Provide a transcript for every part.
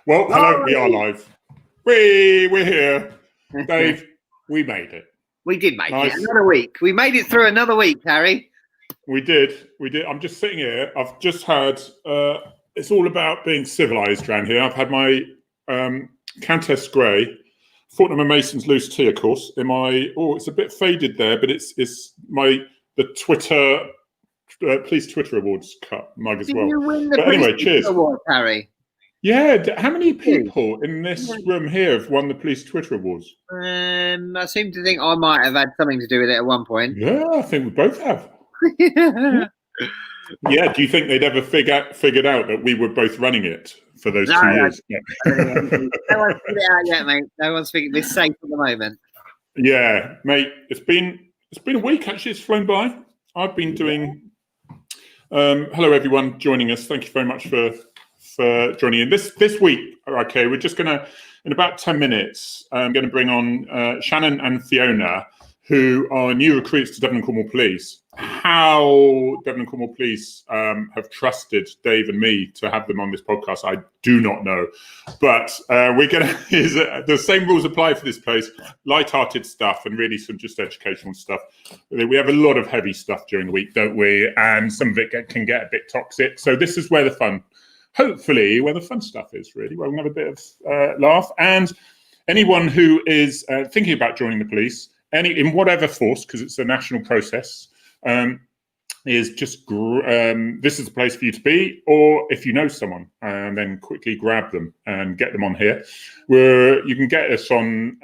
Well, hello, we are live. We're here. Dave, we made it. We did make it. Another week. We made it through another week, Harry. We did. I'm just sitting here. I've just had, it's all about being civilised around here. I've had my Countess Grey, Fortnum & Mason's loose tea, of course, in my, it's a bit faded there, but it's the Twitter, Police Twitter Awards cup mug as well. Did you win the Police Twitter cheers. Award, Harry? Yeah, how many people in this room here have won the Police Twitter Awards? I seem to think I might have had something to do with it at one point. Yeah, I think we both have. Yeah, do you think they'd ever figured out that we were both running it for those 2 years? No one's figured it out yet, mate. No one's figured it. We're safe at the moment. Yeah, mate. It's been a week actually. It's flown by. I've been doing. Hello, everyone joining us. Thank you very much for joining in this week. Okay, we're just gonna in about 10 minutes. I'm going to bring on Shannon and Fiona, who are new recruits to Devon and Cornwall Police. How Devon and Cornwall Police have trusted Dave and me to have them on this podcast, I do not know. But we're going to, the same rules apply for this place. Light-hearted stuff and really some just educational stuff. We have a lot of heavy stuff during the week, don't we? And some of it can get a bit toxic. So this is where the fun, hopefully, where the fun stuff is, really, where we have a bit of laugh. And anyone who is thinking about joining the police, in whatever force, because it's a national process, is just this is the place for you to be, or if you know someone, then quickly grab them and get them on here. You can get us on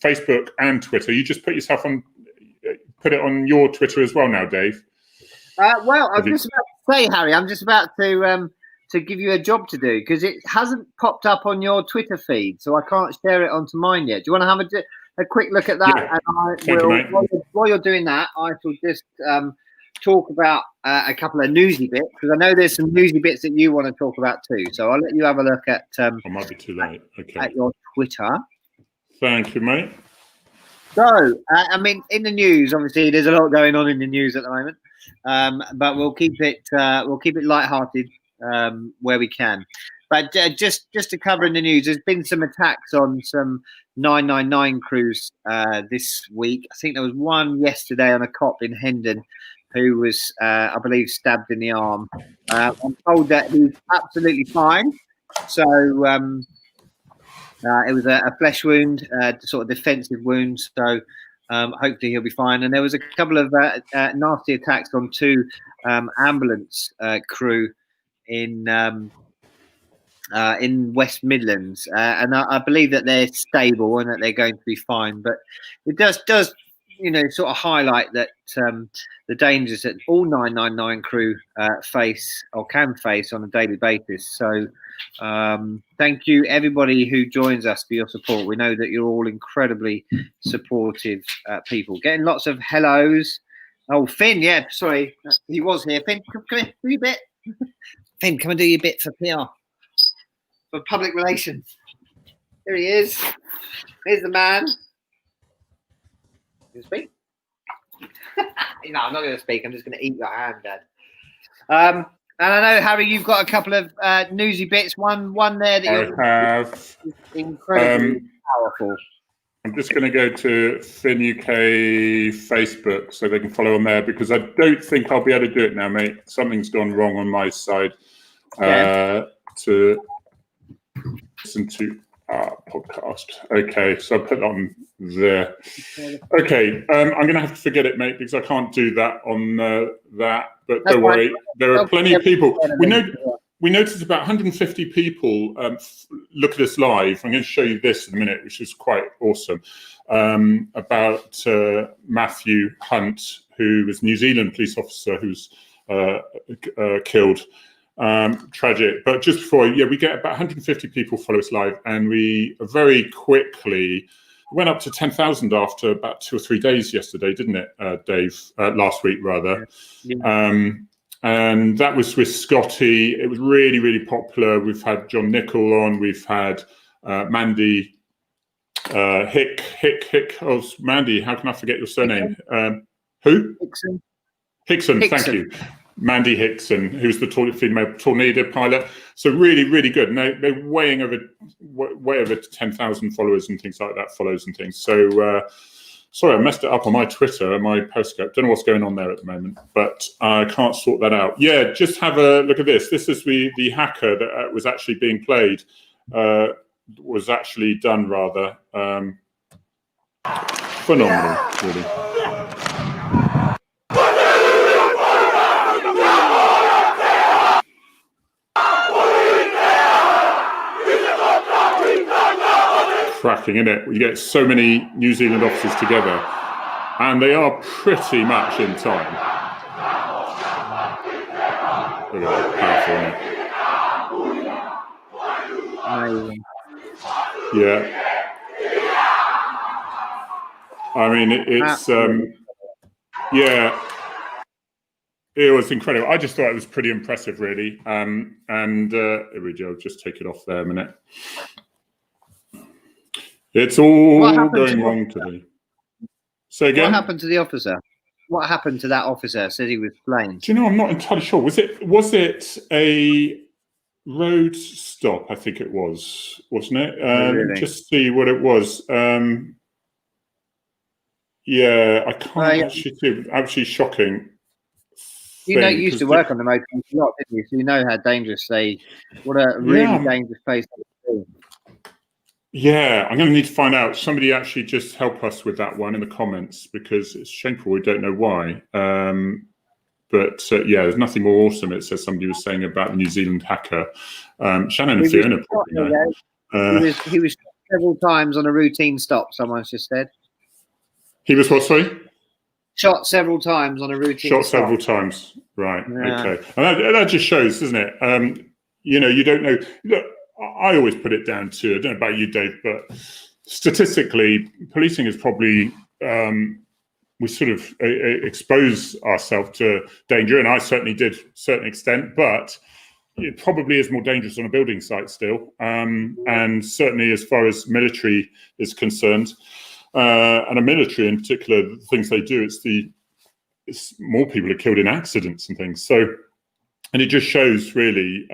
Facebook and Twitter. You just put it on your Twitter as well now, Dave. Well, I was just about to say, Harry, I'm just about to give you a job to do because it hasn't popped up on your Twitter feed, so I can't share it onto mine yet. Do you want to have a quick look at that? Yeah. And while you're doing that, I shall just talk about a couple of newsy bits, because I know there's some newsy bits that you want to talk about too. So I'll let you have a look at I might be too late. Okay. At your Twitter. Thank you, mate. So, I mean, in the news, obviously, there's a lot going on in the news at the moment, but we'll keep it lighthearted where we can. But just to cover in the news, there's been some attacks on some 999 crews this week. I think there was one yesterday on a cop in Hendon who was, I believe, stabbed in the arm. I'm told that he's absolutely fine. So it was a flesh wound, sort of defensive wound. So hopefully he'll be fine. And there was a couple of nasty attacks on two ambulance crew in West Midlands, and I believe that they're stable and that they're going to be fine. But it does sort of highlight that the dangers that all 999 crew face or can face on a daily basis. So thank you everybody who joins us for your support. We know that you're all incredibly supportive people. Getting lots of hellos. Oh, Finn, yeah, sorry, he was here. Finn, come here, do your bit. Finn, come and do your bit for PR. For public relations. Here he is. Here's the man. You speak? No, I'm not going to speak. I'm just going to eat your hand, Dad. And I know, Harry, you've got a couple of newsy bits. One there that I have. Incredibly powerful. I'm just going to go to Fin UK Facebook so they can follow on there, because I don't think I'll be able to do it now, mate. Something's gone wrong on my side to listen to our podcast. Okay, so I put that on there. Okay, I'm going to have to forget it, mate, because I can't do that on that. But don't worry, there are plenty of people. We noticed about 150 people look at us live. I'm going to show you this in a minute, which is quite awesome, about Matthew Hunt, who was a New Zealand police officer who's killed. Tragic. But just before, we get about 150 people follow us live, and we very quickly went up to 10,000 after about 2 or 3 days yesterday, didn't it, Dave? Last week, rather. Yeah. And that was with Scotty. It was really, really popular. We've had John Nichol on. We've had Mandy Hick. Oh, Mandy, how can I forget your surname? Who? Hickson. Thank you. Mandy Hickson, who's the female tornado pilot. So really, really good. And they're way over 10,000 followers and things like that, follows and things. So sorry, I messed it up on my Twitter and my Periscope. Don't know what's going on there at the moment, but I can't sort that out. Yeah, just have a look at this. This is the hacker that was actually being played, was actually done rather. Phenomenal, really. Cracking, isn't it? You get so many New Zealand officers together, and they are pretty much in time. Look at that, powerful, isn't it? Yeah. I mean, it's yeah, it was incredible. I just thought it was pretty impressive, really. And here we go. Just take it off there a minute. It's all going wrong today. Say again. What happened to the officer? What happened to that officer? Said he was blamed. Do you know? I'm not entirely sure. Was it a road stop? I think it was, wasn't it? Really? Just see what it was. Yeah, I can't actually see. Absolutely shocking. You know, you used to work on the motor a lot, didn't you? So you know how dangerous what a really dangerous place to be. Yeah, I'm going to need to find out. Somebody actually just help us with that one in the comments, because it's shameful. We don't know why. But yeah, there's nothing more awesome. It says somebody was saying about the New Zealand hacker. Shannon and Fiona probably know. He was shot several times on a routine stop, someone's just said. He was what, sorry? Shot several times on a routine stop. Shot several times, right. Yeah. Okay. And that just shows, doesn't it? You know, you don't know. Look, I always put it down to, I don't know about you, Dave, but statistically, policing is probably, we sort of expose ourselves to danger, and I certainly did to a certain extent, but it probably is more dangerous on a building site still. And certainly as far as military is concerned, and a military in particular, the things they do, it's more people are killed in accidents and things. So, and it just shows really,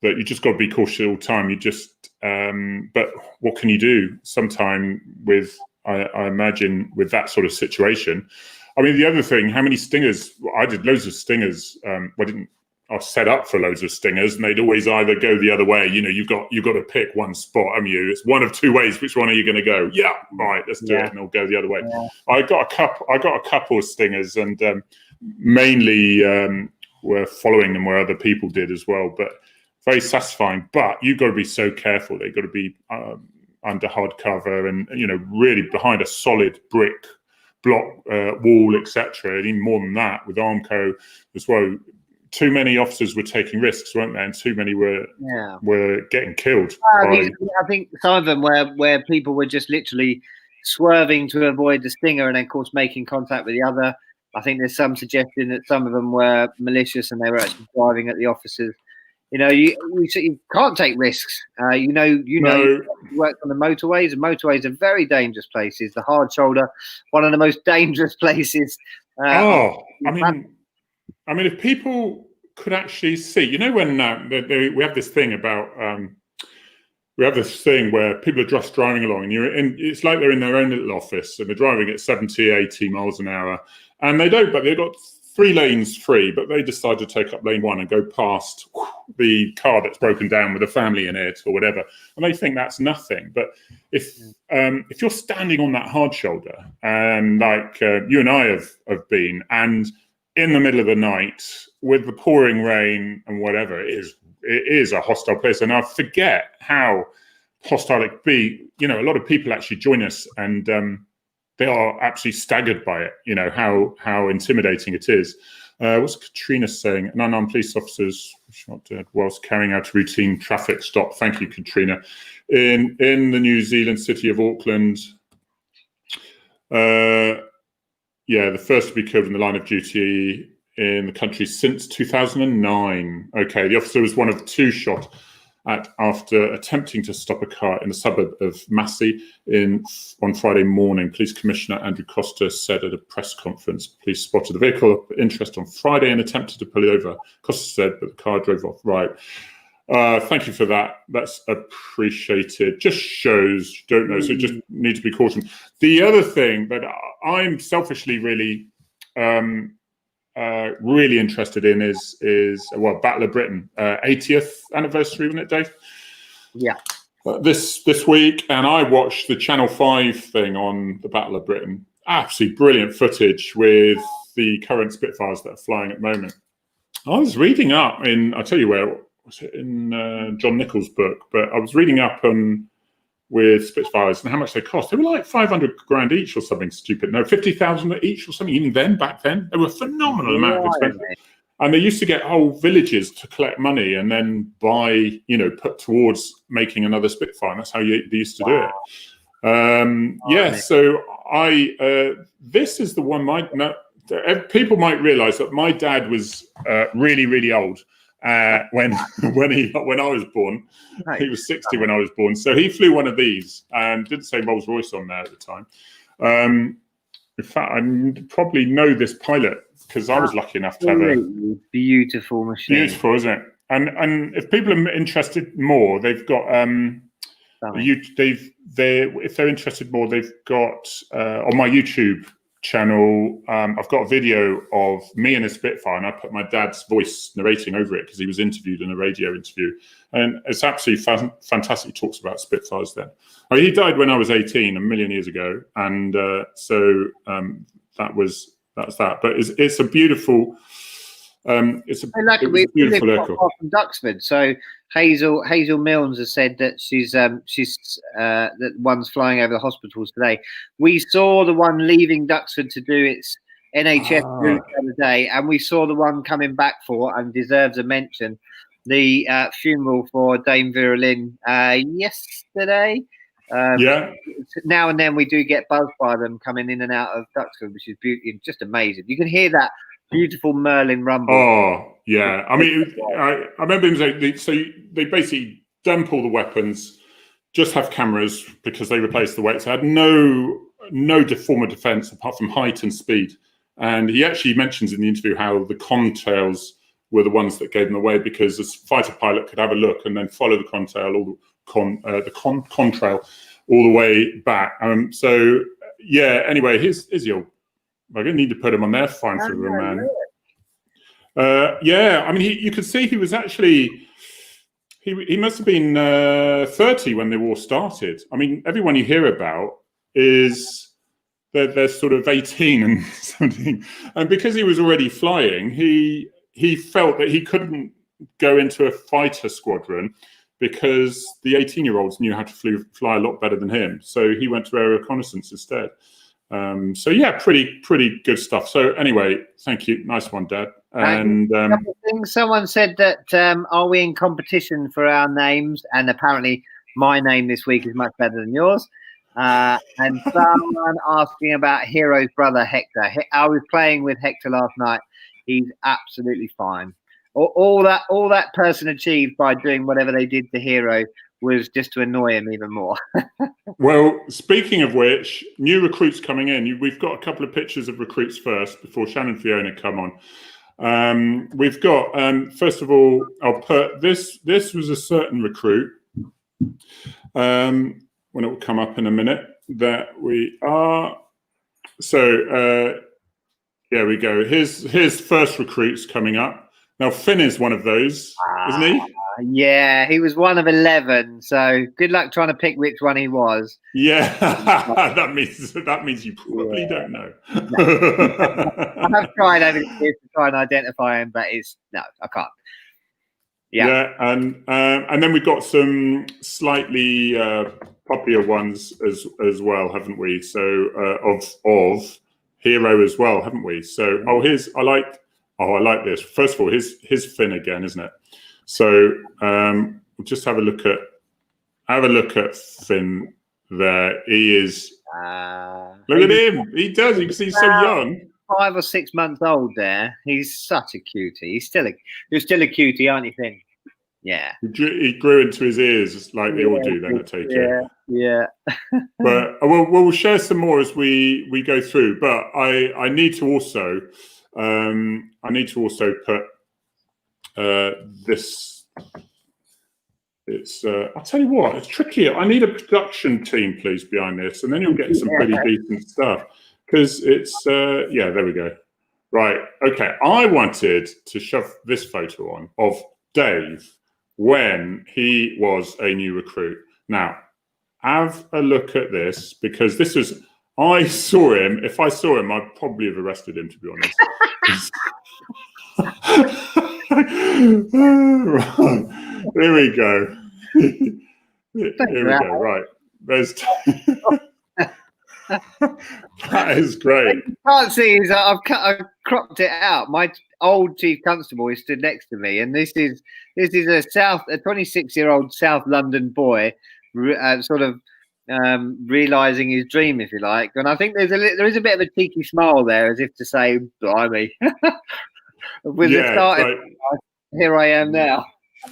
that you just got to be cautious all the time. You just, but what can you do sometime with, I imagine, with that sort of situation? I mean, the other thing, how many stingers? I did loads of stingers. I was set up for loads of stingers, and they'd always either go the other way. You know, you've got to pick one spot. I mean, it's one of two ways. Which one are you going to go? Yeah, right, let's do it, and they'll go the other way. Yeah. I got a couple of stingers, and mainly were following them where other people did as well. But very satisfying, but you've got to be so careful. They've got to be under hard cover and, you know, really behind a solid brick block wall, etc. And even more than that with Armco as well. Too many officers were taking risks, weren't they? And too many were getting killed. I think some of them where people were just literally swerving to avoid the stinger and then, of course, making contact with the other. I think there's some suggestion that some of them were malicious and they were actually driving at the officers. You know, you can't take risks. You work on the motorways, and motorways are very dangerous places. The hard shoulder, one of the most dangerous places. I mean, if people could actually see, you know, when we have this thing about, we have this thing where people are just driving along, and it's like they're in their own little office, and they're driving at 70, 80 miles an hour, and but they've got 3 lanes free, but they decide to take up lane 1 and go past the car that's broken down with a family in it or whatever, and they think that's nothing. But if you're standing on that hard shoulder, and like you and I have been, and in the middle of the night with the pouring rain and whatever, it is a hostile place, and I forget how hostile it can be. You know, a lot of people actually join us, and they are absolutely staggered by it, you know, how intimidating it is. What's Katrina saying? An unarmed police officers shot dead whilst carrying out a routine traffic stop. Thank you, Katrina. In the New Zealand city of Auckland, the first to be killed in the line of duty in the country since 2009. Okay, the officer was one of 2 shot. after attempting to stop a car in the suburb of Massey on Friday morning. Police Commissioner Andrew Costa said at a press conference, police spotted the vehicle of interest on Friday and attempted to pull it over. Costa said, but the car drove off. Right. Thank you for that. That's appreciated. Just shows, don't know, so just need to be cautioned. The other thing that I'm selfishly really really interested in is Battle of Britain, 80th anniversary, wasn't it, Dave? Yeah. This week, and I watched the Channel 5 thing on the Battle of Britain. Absolutely brilliant footage with the current Spitfires that are flying at the moment. I was reading up I'll tell you where, was it in John Nichols' book, but I was reading up with Spitfires and how much they cost. They were like 500 grand each or something stupid. No, 50,000 each or something. Even then, back then, they were a phenomenal amount of expensive. And they used to get whole villages to collect money and then buy, put towards making another Spitfire. And that's how they used to do it. So this is the one. People might realise that my dad was really, really old. When I was born. Right. He was 60 when I was born, so he flew one of these and didn't say Rolls Royce on there at the time. In fact, I probably know this pilot because I was lucky enough to have a beautiful machine. Beautiful, isn't it? And if people are interested more, they've got if they're interested more, they've got on my YouTube channel, I've got a video of me and a Spitfire, and I put my dad's voice narrating over it because he was interviewed in a radio interview, and it's absolutely fantastic. He talks about Spitfires then. He died when I was 18 a million years ago, and that's that. But it's a beautiful beautiful aircraft from Duxford. So Hazel Milnes has said that she's that one's flying over the hospitals today. We saw the one leaving Duxford to do its NHS route the other day, and we saw the one coming back for, and deserves a mention, the funeral for Dame Vera Lynn yesterday. Now and then we do get buzzed by them coming in and out of Duxford, which is just amazing. You can hear that beautiful Merlin rumble. Oh, yeah. I mean, I remember him saying, so they basically dump all the weapons, just have cameras because they replaced the weights. They had no form of defense apart from height and speed. And he actually mentions in the interview how the contrails were the ones that gave them away, because a fighter pilot could have a look and then follow the contrail, contrail all the way back. Anyway, here's your. I don't need to put him on there. Fine for a man. I mean, you could see he was actually. He must have been 30 when the war started. I mean, everyone you hear about is they're sort of 18 and 17, and because he was already flying, he felt that he couldn't go into a fighter squadron because the 18-year-olds knew how to fly a lot better than him. So he went to air reconnaissance instead. Pretty good stuff. So anyway, thank you. Nice one, Dad. And someone said that are we in competition for our names? And apparently my name this week is much better than yours. And someone asking about Hero's brother Hector. I was playing with Hector last night. He's absolutely fine. All that person achieved by doing whatever they did to Hero was just to annoy him even more. Well, speaking of which, new recruits coming in. We've got a couple of pictures of recruits first before Shannon and Fiona come on. We've got, first of all, I'll put this was a certain recruit. When it will come up in a minute, that we are. So, here we go. His first recruits coming up. Now, Finn is one of those, isn't he? Yeah, he was one of 11. So good luck trying to pick which one he was. Yeah, that means you probably don't know. No. I have tried over the years to try and identify him, but I can't. Yeah, and then we've got some slightly popular ones as well, haven't we? So of Hero as well, haven't we? So I like this. First of all, his fin again, isn't it? So we'll just have a look at Finn there. He is. Look at him. He does. You can see he's so young. 5 or 6 months old. There, he's such a cutie. You're still a cutie, aren't you, Finn? Yeah. He grew into his ears like they all do. Then I take it. Yeah. But we'll share some more as we go through. But I need to also put this. It's I'll tell you what, it's tricky. I need a production team, please, behind this, and then you'll get some pretty decent stuff. Because it's yeah, there we go. Right, okay. I wanted to shove this photo on of Dave when he was a new recruit. Now, have a look at this, because this is, I saw him. If I saw him, I'd probably have arrested him, to be honest. Right, here we go. Here we go. Right, there's. That is great. What you can't see is I've cropped it out. My old chief constable is stood next to me, and this is a 26-year-old South London boy, sort of realizing his dream, if you like. And I think there is a bit of a cheeky smile there, as if to say, "Blimey." With the start, here I am now.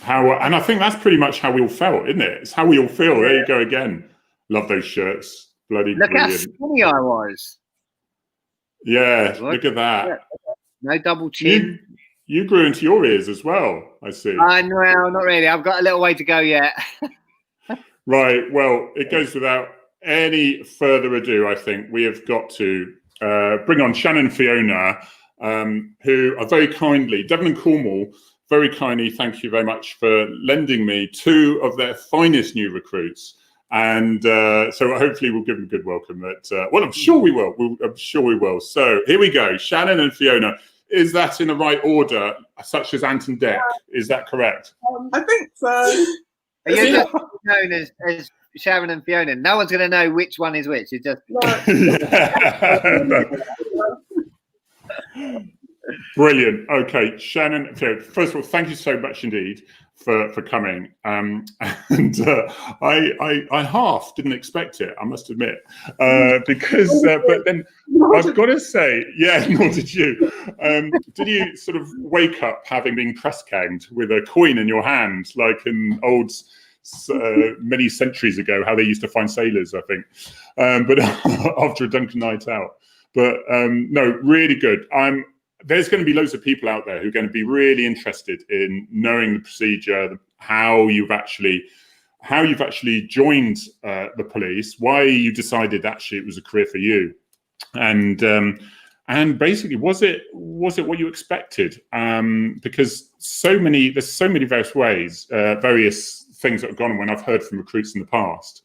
And I think that's pretty much how we all felt, isn't it? It's how we all feel. There you go again. Love those shirts. Bloody look brilliant. how skinny I was. Yeah, look at that. Yeah. No double chin. You grew into your ears as well, I see. No, not really. I've got a little way to go yet. Right. Well, it goes without any further ado, I think we have got to bring on Shannon and Fiona, who are very kindly, Devon and Cornwall, very kindly, thank you very much for lending me 2 of their finest new recruits. And so hopefully we'll give them a good welcome. Well, I'm sure we will. I'm sure we will. So here we go. Shannon and Fiona. Is that in the right order, such as Ant and Dec? Is that correct? I think so. Are you just known as Sharon and Fiona? No one's going to know which one is which. It's just. Brilliant. Okay, Shannon. First of all, thank you so much indeed for coming. And I half didn't expect it, I must admit, because but then I've got to say, yeah, nor did you. Did you sort of wake up having been press ganged with a coin in your hand, like in old many centuries ago, how they used to find sailors, I think, but after a drunken night out. But no, really good. There's going to be loads of people out there who are going to be really interested in knowing the procedure, how you've actually joined the police, why you decided actually it was a career for you, and basically was it what you expected? Because there's so many various ways, various things that have gone on when I've heard from recruits in the past.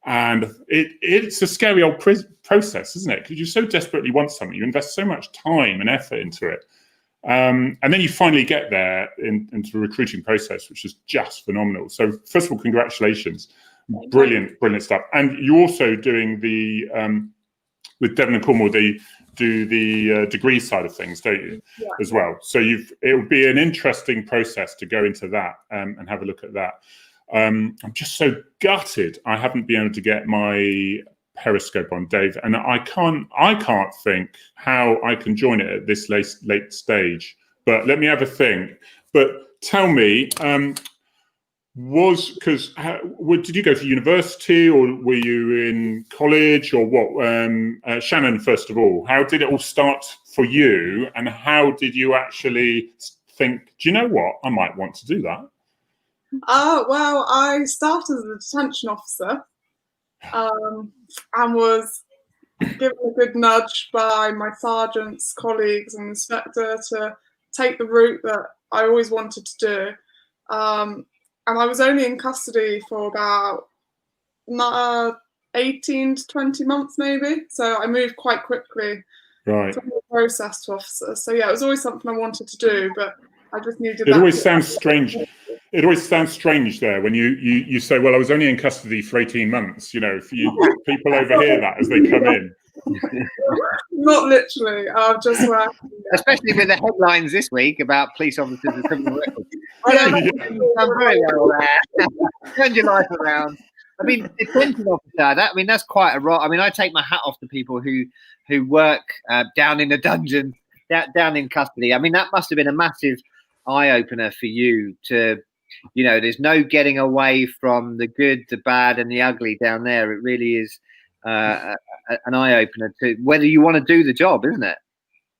And it's a scary old process, isn't it? Because you so desperately want something, you invest so much time and effort into it, and then you finally get there into the recruiting process, which is just phenomenal. So first of all, congratulations, brilliant stuff. And you're also doing the with Devon and Cornwall, they do the degree side of things, don't you? Yeah. As well. So it will be an interesting process to go into that and have a look at that. I'm just so gutted I haven't been able to get my Periscope on, Dave, and I can't think how I can join it at this late stage. But let me have a think. But tell me, did you go to university, or were you in college, or what? Shannon, first of all, how did it all start for you, and how did you actually think, do you know what, I might want to do that? Well, I started as a detention officer and was given a good nudge by my sergeants, colleagues and inspector to take the route that I always wanted to do. And I was only in custody for about 18 to 20 months maybe. So I moved quite quickly from the process to officer. So yeah, it was always something I wanted to do, but I just needed It always sounds strange. It always sounds strange there when you say, well, I was only in custody for 18 months. You know, people overhear that as they come in. Not literally. Just especially with the headlines this week about police officers and criminal records. Turn your life around. I mean, detention officer. That's quite a role. I mean, I take my hat off to people who work down in a dungeon, down in custody. I mean, that must have been a massive eye opener for you to there's no getting away from the good, the bad, and the ugly down there. It really is an eye opener to whether you want to do the job, isn't it?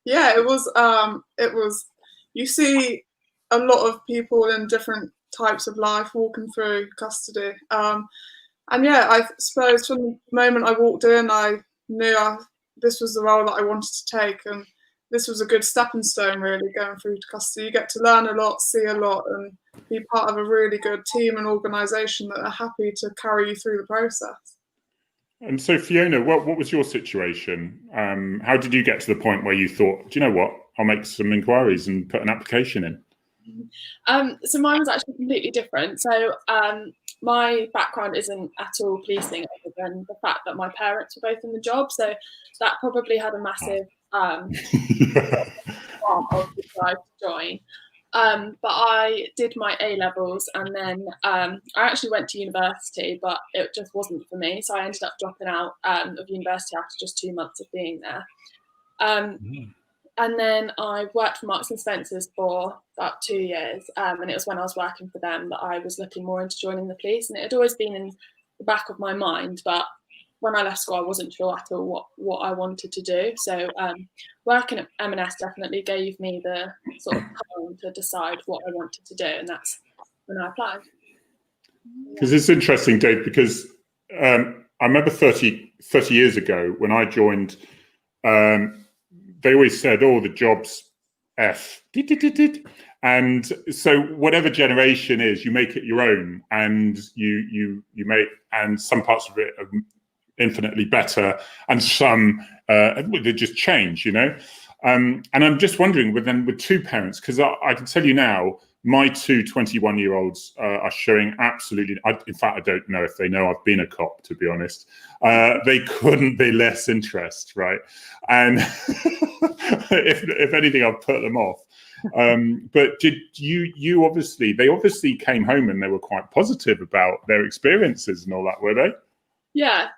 Yeah, it was. You see a lot of people in different types of life walking through custody. And yeah, I suppose from the moment I walked in, I knew this was the role that I wanted to take, and this was a good stepping stone, really, going through to custody. You get to learn a lot, see a lot, and be part of a really good team and organisation that are happy to carry you through the process. And so, Fiona, what was your situation? How did you get to the point where you thought, do you know what, I'll make some inquiries and put an application in? So mine was actually completely different. So my background isn't at all policing, other than the fact that my parents were both in the job. So that probably had a massive part of the drive to join. But I did my A-levels, and then I actually went to university, but it just wasn't for me. So I ended up dropping out of university after just 2 months of being there. And then I worked for Marks and Spencer's for about 2 years. And it was when I was working for them that I was looking more into joining the police. And it had always been in the back of my mind. But when I left school, I wasn't sure at all what I wanted to do. So working at M&S definitely gave me the sort of time to decide what I wanted to do. And that's when I applied. Because it's interesting, Dave, because I remember 30 years ago when I joined, they always said, oh, the job's F. And so whatever generation is, you make it your own, and you make, and some parts of it are infinitely better, and some they just change, and I'm just wondering with two parents, because I can tell you now, my two 21-year-olds are showing absolutely, in fact, I don't know if they know I've been a cop, to be honest. They couldn't be less interest, right? And if anything, I've put them off. But did you obviously, they obviously came home and they were quite positive about their experiences and all that, were they? Yeah.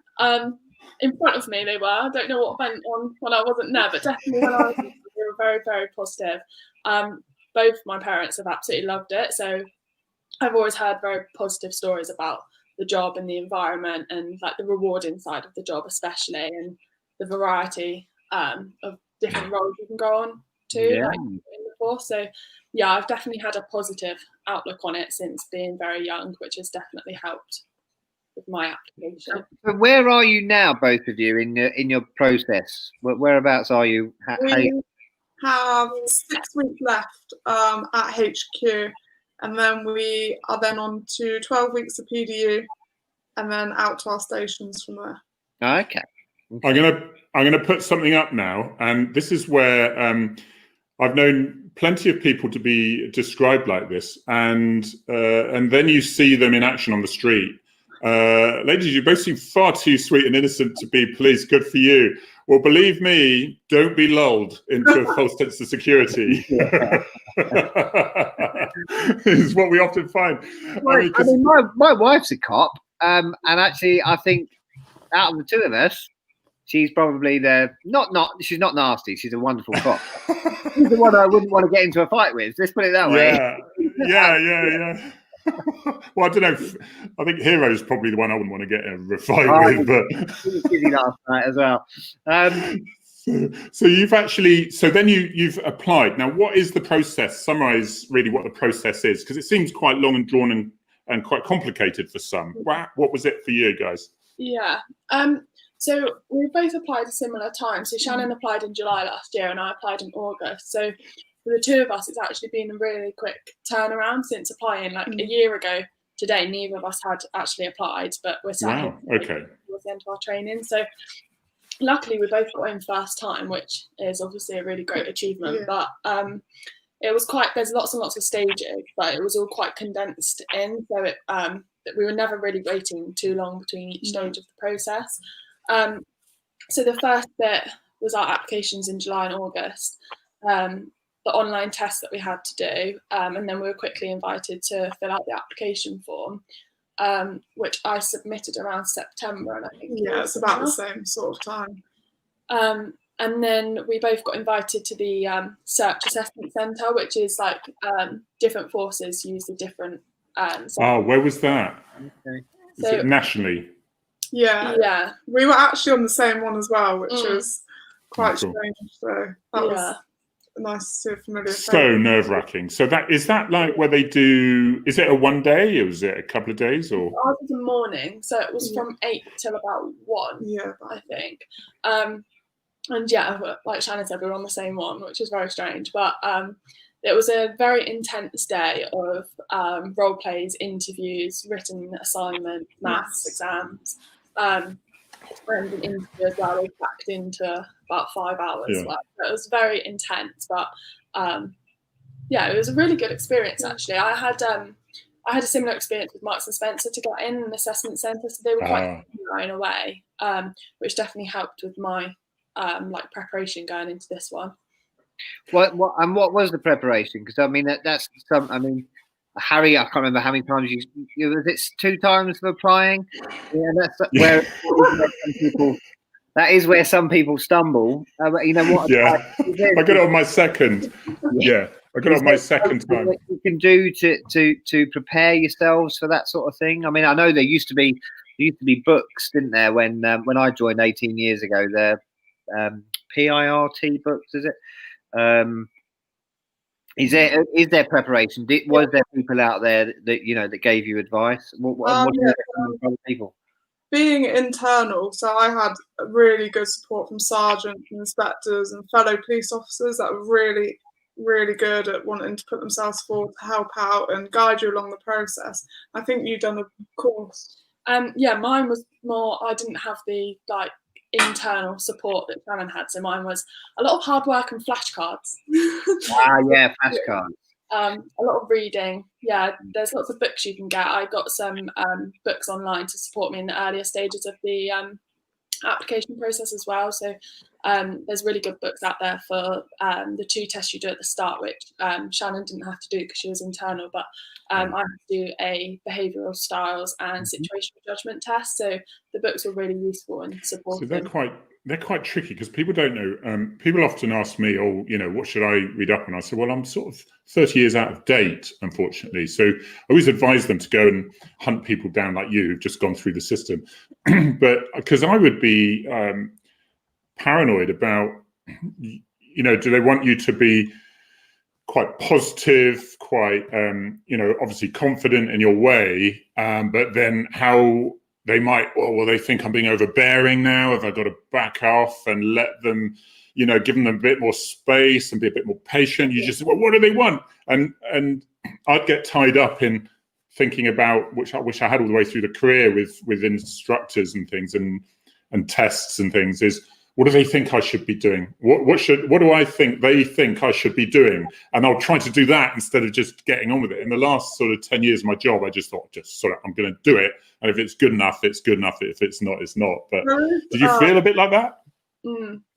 In front of me, they were. I don't know what went on when I wasn't there, but definitely when I was there, they were very, very positive. Both my parents have absolutely loved it. So I've always heard very positive stories about the job and the environment, and like the rewarding side of the job, especially, and the variety of different roles you can go on to, like in the force. So yeah, I've definitely had a positive outlook on it since being very young, which has definitely helped with my application. But where are you now, both of you, in your process? Whereabouts are you? We have 6 weeks left at HQ, and then we are then on to 12 weeks of PDU, and then out to our stations from there. Okay. I'm gonna put something up now, and this is where I've known plenty of people to be described like this, and then you see them in action on the street. Ladies, you both seem far too sweet and innocent to be police. Good for you. Well, believe me, don't be lulled into a false sense of security. Is what we often find. I mean, my wife's a cop, and actually, I think out of the two of us, she's probably she's not nasty. She's a wonderful cop. She's the one I wouldn't want to get into a fight with. Let's put it that way. Yeah. Well, I don't know. I think Hero's probably the one I wouldn't want to get in a fight with. But he was busy last night as well. So you've applied. Now, what is the process? Summarise really what the process is, because it seems quite long and drawn and quite complicated for some. What was it for you guys? Yeah. So we both applied at a similar time. So Shannon applied in July last year, and I applied in August. So for the two of us, it's actually been a really quick turnaround since applying. Like a year ago today, neither of us had actually applied, but we're sat here towards the end of our training. So luckily, we both got in first time, which is obviously a really great achievement. Yeah. But it was there's lots and lots of stages, but it was all quite condensed in. So we were never really waiting too long between each stage of the process. So the first bit was our applications in July and August. The online test that we had to do, and then we were quickly invited to fill out the application form, which I submitted around September, and I think it's about the same sort of time. And then we both got invited to the Search Assessment Centre, which is like different forces use a different Where was that? Okay. Is it nationally? Yeah. We were actually on the same one as well, which was quite cool. strange. So that was nice to see a familiar face. So nerve-wracking. So is that like where they do? Is it a one day, or is it a couple of days, or? Ours was the morning, so it was from 8 till about 1. Yeah, I think. And yeah, like Shannon said, we were on the same one, which is very strange. But it was a very intense day of role plays, interviews, written assignment, maths exams, and an interview as well. We packed into about 5 hours. Yeah. So it was very intense, but it was a really good experience actually. I had a similar experience with Marks and Spencer to get in an assessment centre, so they were quite similar in a way, which definitely helped with my preparation going into this one. What was the preparation? Because I mean that's some. I mean, Harry, I can't remember how many times you was it 2 times for applying. Yeah, where some people. That is where some people stumble. But you know what? Yeah, I got it on my second. Yeah, I got it on my second time. What you can do to prepare yourselves for that sort of thing. I mean, I know there used to be books, didn't there? When I joined 18 years ago, the PIRT books, is it? Is there preparation? Was there people out there that gave you advice? What do you recommend for other people? Being internal, so I had really good support from sergeants and inspectors and fellow police officers that were really, really good at wanting to put themselves forward to help out and guide you along the process. I think you've done a course. Mine was more. I didn't have the internal support that Shannon had, so mine was a lot of hard work and flashcards. Flashcards. A lot of reading. Yeah, there's lots of books you can get. I got some books online to support me in the earlier stages of the application process as well. So there's really good books out there for the 2 tests you do at the start, which Shannon didn't have to do because she was internal, but I had to do a behavioural styles and situational judgment test. So the books were really useful and supportive. So they're quite tricky because people don't know. People often ask me, what should I read up on? I say, well, I'm sort of 30 years out of date, unfortunately. So I always advise them to go and hunt people down like you who've just gone through the system. But because I would be paranoid about, do they want you to be quite positive, quite, obviously confident in your way, but then how they might, they think I'm being overbearing now. Have I got to back off and let them, give them a bit more space and be a bit more patient? You just say, well, what do they want? And I'd get tied up in thinking about, which I had all the way through the career with instructors and things and tests and things, is what do they think I should be doing? What do I think they think I should be doing? And I'll try to do that instead of just getting on with it. In the last sort of 10 years of my job, I just thought, I'm going to do it. And if it's good enough, it's good enough. If it's not, it's not. But did you feel a bit like that?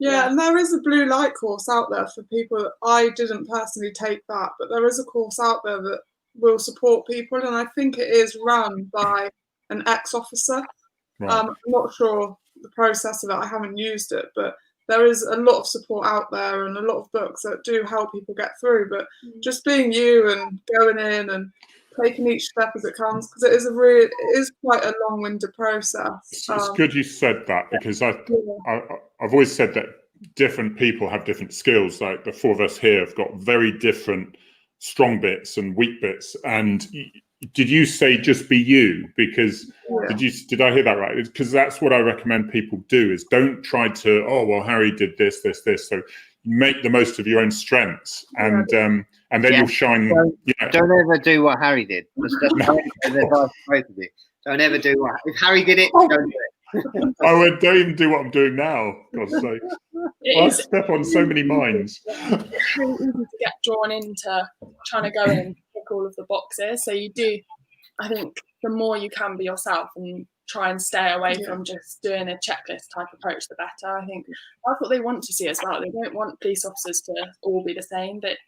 Yeah, and there is a blue light course out there for people. I didn't personally take that, but there is a course out there that will support people. And I think it is run by an ex-officer. Right. I'm not sure the process of it. I haven't used it, but there is a lot of support out there and a lot of books that do help people get through. But just being you and going in and taking each step as it comes, because it is quite a long-winded process. It's good you said that, because I've always said that different people have different skills. Like the 4 of us here have got very different strong bits and weak bits. And did you say just be you? Because did I hear that right? Because that's what I recommend people do, is don't try to, Harry did this. So make the most of your own strengths, and then you'll shine. Don't ever do what Harry did. Don't ever do what if Harry did it. Don't do it. Don't even do what I'm doing now. God's sake. I step on so many minds. It's really easy to get drawn into trying to go in and tick all of the boxes. So you do, I think, the more you can be yourself and try and stay away from just doing a checklist type approach, the better. I think that's what they want to see as well. They don't want police officers to all be the same. Good.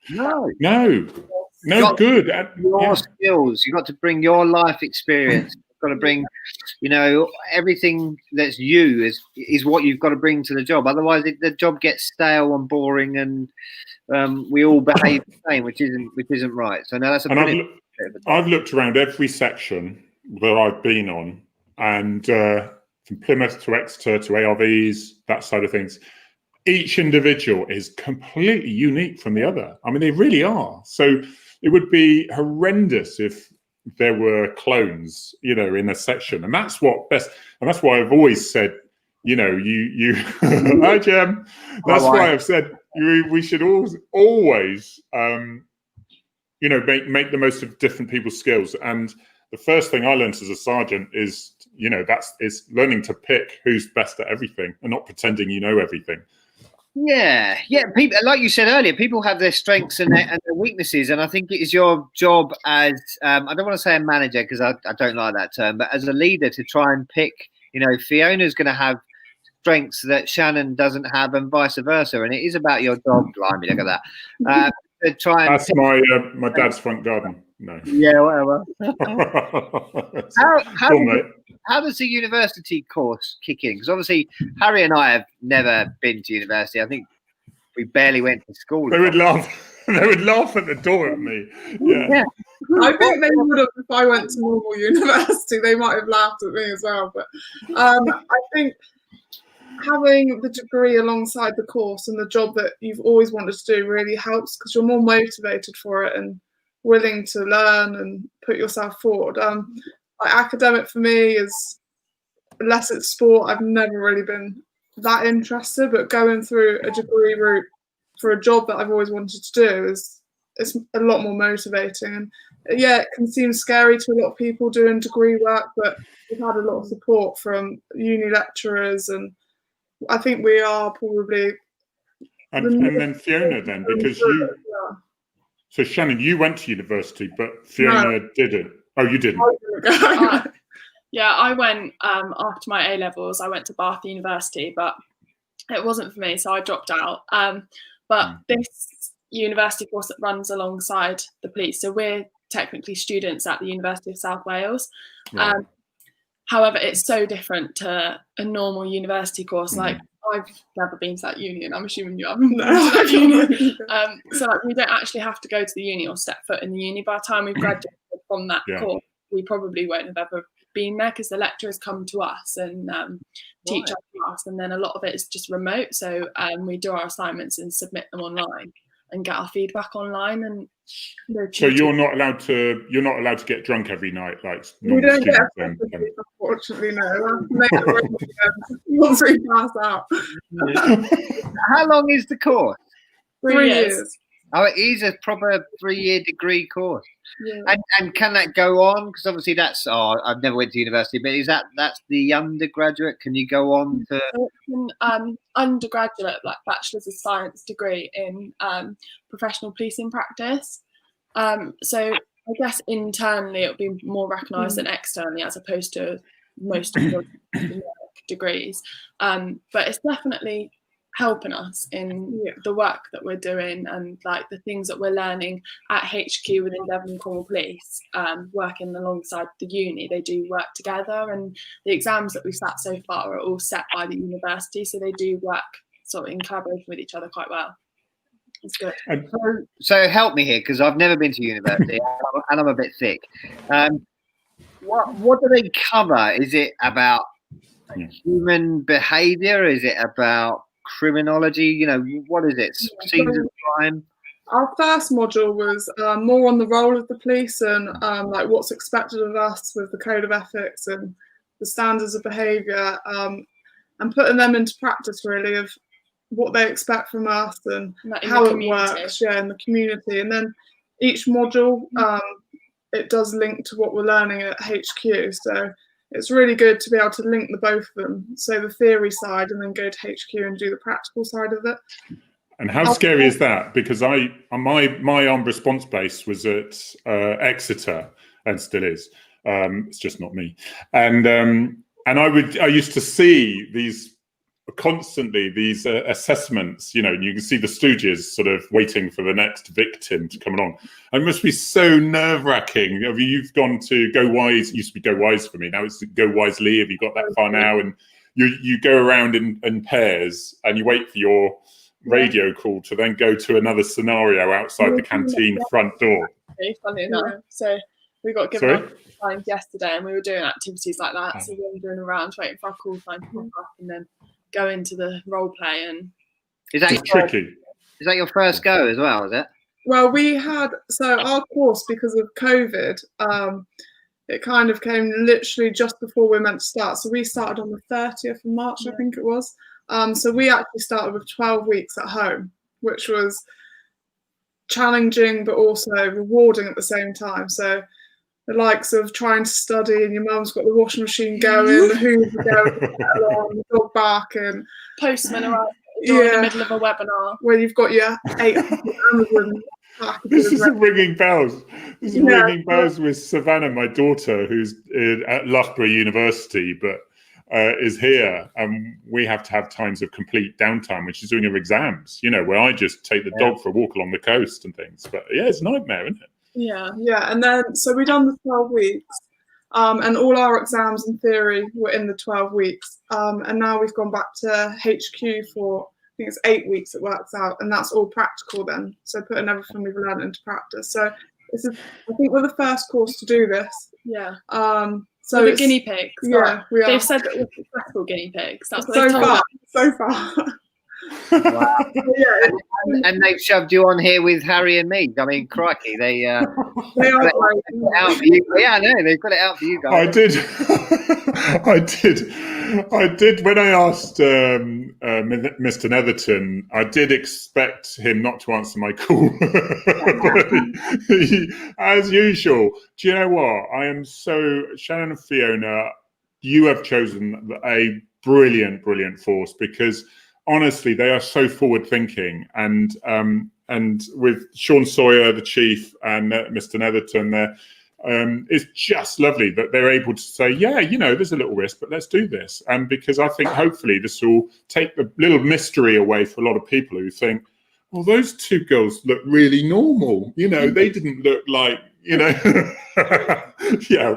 Your skills. You've got to bring your life experience. Got to bring, everything that's you is what you've got to bring to the job. Otherwise, the job gets stale and boring, and we all behave the same, which isn't right. So now that's I've looked around every section that I've been on, and from Plymouth to Exeter to ARVs, that side of things, each individual is completely unique from the other. I mean, they really are. So it would be horrendous if there were clones, in a section, and that's what best. And that's why I've always said, you. Hi, Jem. That's why I've said we should always, make the most of different people's skills. And the first thing I learned as a sergeant is, is learning to pick who's best at everything and not pretending you know everything. Yeah. People, like you said earlier, people have their strengths and their weaknesses, and I think it is your job as I don't want to say a manager because I don't like that term, but as a leader to try and pick. Fiona's going to have strengths that Shannon doesn't have, and vice versa. And it is about your job. Blimey, look at that. To try and that's my dad's front garden. No. Yeah, whatever. How does the university course kick in? Because obviously Harry and I have never been to university. I think we barely went to school. They would laugh. They would laugh at the door at me. Yeah. I think they would have if I went to normal university. They might have laughed at me as well. But I think having the degree alongside the course and the job that you've always wanted to do really helps because you're more motivated for it and willing to learn and put yourself forward. Academic for me is, unless it's sport, I've never really been that interested, but going through a degree route for a job that I've always wanted to do it's a lot more motivating. And yeah, it can seem scary to a lot of people doing degree work, but we've had a lot of support from uni lecturers, and I think we are probably. And then Fiona, then, because so Shannon, you went to university, but Fiona didn't. Oh, you didn't. Yeah, I went after my A levels. I went to Bath University, but it wasn't for me, so I dropped out. But this university course that runs alongside the police, so we're technically students at the University of South Wales. Right. However, it's so different to a normal university course. Like, I've never been to that uni, and I'm assuming you haven't. So we don't actually have to go to the uni or step foot in the uni. By the time we've graduated from that course, we probably won't have ever been there because the lecturers come to us and teach our class, and then a lot of it is just remote. So we do our assignments and submit them online and get our feedback online. And so you're not allowed to get drunk every night like we normal don't get students. Unfortunately, no. Once we pass out. How long is the course? 3 years. Oh, it is a proper 3-year degree course. Yeah. And can that go on? Because obviously that's I've never went to university, but is that's the undergraduate? Can you go on to undergraduate, like Bachelor's of Science degree in professional policing practice? So I guess internally it'll be more recognised than externally, as opposed to most of the degrees. But it's definitely helping us in the work that we're doing and like the things that we're learning at HQ within Devon and Cornwall Police, working alongside the uni. They do work together, and the exams that we've sat so far are all set by the university, so they do work sort of in collaboration with each other quite well. It's good. So help me here, because I've never been to university and I'm a bit thick. What do they cover? Is it about human behaviour? Is it about criminology? What is it? Scenes of crime? Our first module was more on the role of the police and like what's expected of us with the code of ethics and the standards of behaviour, and putting them into practice really of what they expect from us and how it works in the community. And then each module it does link to what we're learning at HQ, so it's really good to be able to link the both of them, so the theory side and then go to HQ and do the practical side of it. And how scary is that? Because my armed response base was at Exeter and still is. It's just not me. And I used to see these constantly, these assessments, you can see the Stooges sort of waiting for the next victim to come along. It must be so nerve-wracking. I mean, you've gone to Go Wise. It used to be Go Wise for me. Now it's Go Wisely. Have you got that far now? And you go around in pairs and you wait for your radio call to then go to another scenario outside the canteen front door. actually, funny enough. So we got given our call signs yesterday, and we were doing activities like that. So we were doing around waiting for our call sign to pop up, and then go into the role play. And is that tricky? Is that your first go as well? Is it? Well, we had our course, because of COVID. It kind of came literally just before we were meant to start. So we started on the 30th of March, I think it was. So we actually started with 12 weeks at home, which was challenging but also rewarding at the same time. So the likes of trying to study and your mum's got the washing machine going, the Hoover going, the dog barking, postman arriving in the middle of a webinar where you've got your 800 Amazon This is ringing bells. This is ringing bells with Savannah, my daughter, who's at Loughborough University, but is here, and we have to have times of complete downtime when she's doing her exams, where I just take the dog for a walk along the coast and things. But it's a nightmare, isn't it? Yeah. And then, so we done the 12 weeks, and all our exams in theory were in the 12 weeks. And now we've gone back to HQ for, I think it's 8 weeks it works out, and that's all practical then. So putting everything we've learned into practice. So I think we're the first course to do this. Yeah. So the guinea pigs. Yeah, we are. They've said that we're successful guinea pigs. That's what so they've told us. So far. Wow. And they've shoved you on here with Harry and me. I mean, crikey, they are out for you. Yeah, I know, they've got it out for you guys. I did. When I asked Mr. Netherton, I did expect him not to answer my call. As usual, do you know what? I am Shannon and Fiona, you have chosen a brilliant force, because honestly, they are so forward thinking, and with Sean Sawyer, the chief, and Mr. Netherton there, it's just lovely that they're able to say, there's a little risk, but let's do this. And because I think hopefully this will take the little mystery away for a lot of people who think, well, those two girls look really normal. They didn't look like,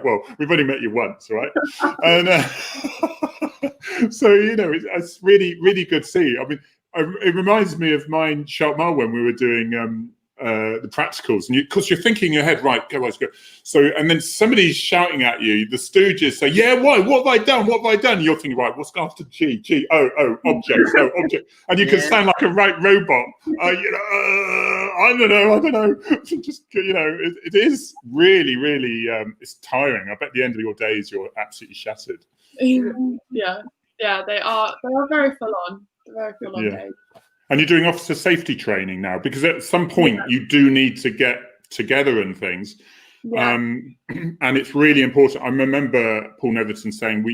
well, we've only met you once, right? And so, it's really, really good to see. I mean, it reminds me of mine, Sharpmile, when we were doing the practicals, and because you're thinking in your head, right, go, let's go. So, and then somebody's shouting at you, the stooges say, why? What have I done? What have I done? And you're thinking, right, what's after G? Object, object. And you can sound like a right robot. I don't know. Just, it is really, really, it's tiring. I bet at the end of your days, you're absolutely shattered. Yeah, they are very full on. Very full on days. And you're doing officer safety training now, because at some point you do need to get together and things. Yeah. And it's really important. I remember Paul Netherton saying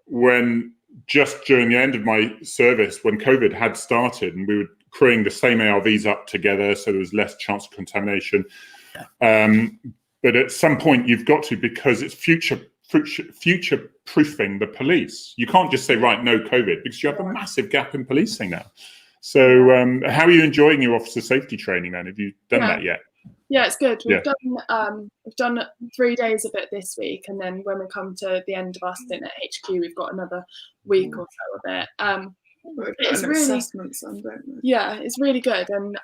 when just during the end of my service, when COVID had started and we were crewing the same ARVs up together, so there was less chance of contamination. But at some point you've got to, because it's future proofing the police. You can't just say, right, no COVID, because you have a massive gap in policing now. So how are you enjoying your officer safety training then? Have you done that yet? Yeah, it's good. We've done 3 days of it this week, and then when we come to the end of our stint at HQ, we've got another week or so of it. It's really it's really good. And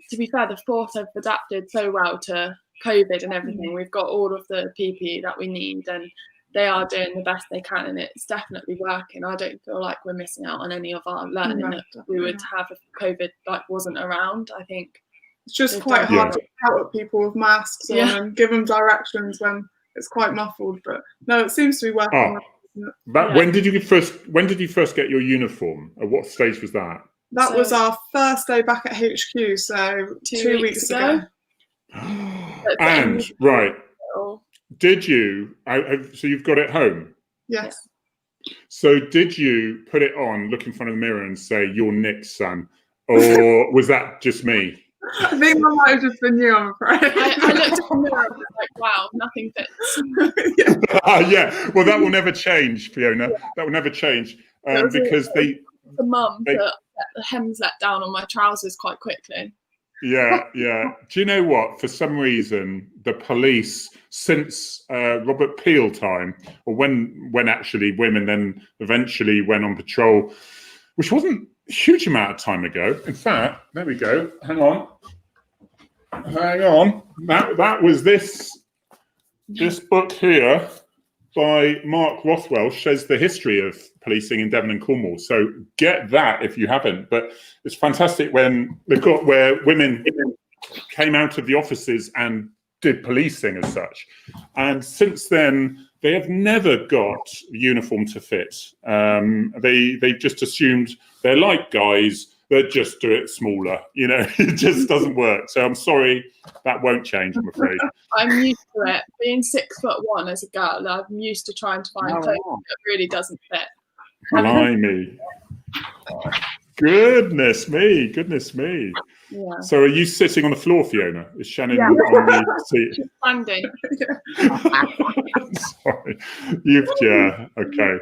to be fair, the force have adapted so well to COVID and everything. We've got all of the PPE that we need, and they are doing the best they can, and it's definitely working. I don't feel like we're missing out on any of our learning that we would have if COVID wasn't around. I think it's just quite hard to shout at people with masks on and give them directions when it's quite muffled. But no, it seems to be working. When did you first get your uniform? At what stage was that? That was our first day back at HQ, so 2 weeks ago. And did you? So you've got it home? Yes. So did you put it on, look in front of the mirror, and say, "You're Nick, son," or was that just me? I think that might have just been you, I'm afraid. I looked at the mirror and was like, "Wow, nothing fits." Well, that will never change, Fiona. That will never change because the mum put the hems let down on my trousers quite quickly. Yeah. Do you know what? For some reason, the police, since Robert Peel time, or when actually women then eventually went on patrol, which wasn't a huge amount of time ago. In fact, there we go. Hang on. hang on. That was this book here by Mark Rothwell, Says the History of Policing in Devon and Cornwall. So get that if you haven't. But it's fantastic when they've got where women came out of the offices and did policing as such. And since then, they have never got a uniform to fit. They just assumed they're like guys that just do it smaller. You know, it just doesn't work. So I'm sorry, that won't change, I'm afraid. I'm used to it. Being 6'1" as a girl, I'm used to trying to find clothes that really doesn't fit. Blimey. Goodness me. Yeah. So are you sitting on the floor, Fiona? Is Shannon on the seat? She's standing. Sorry. Okay.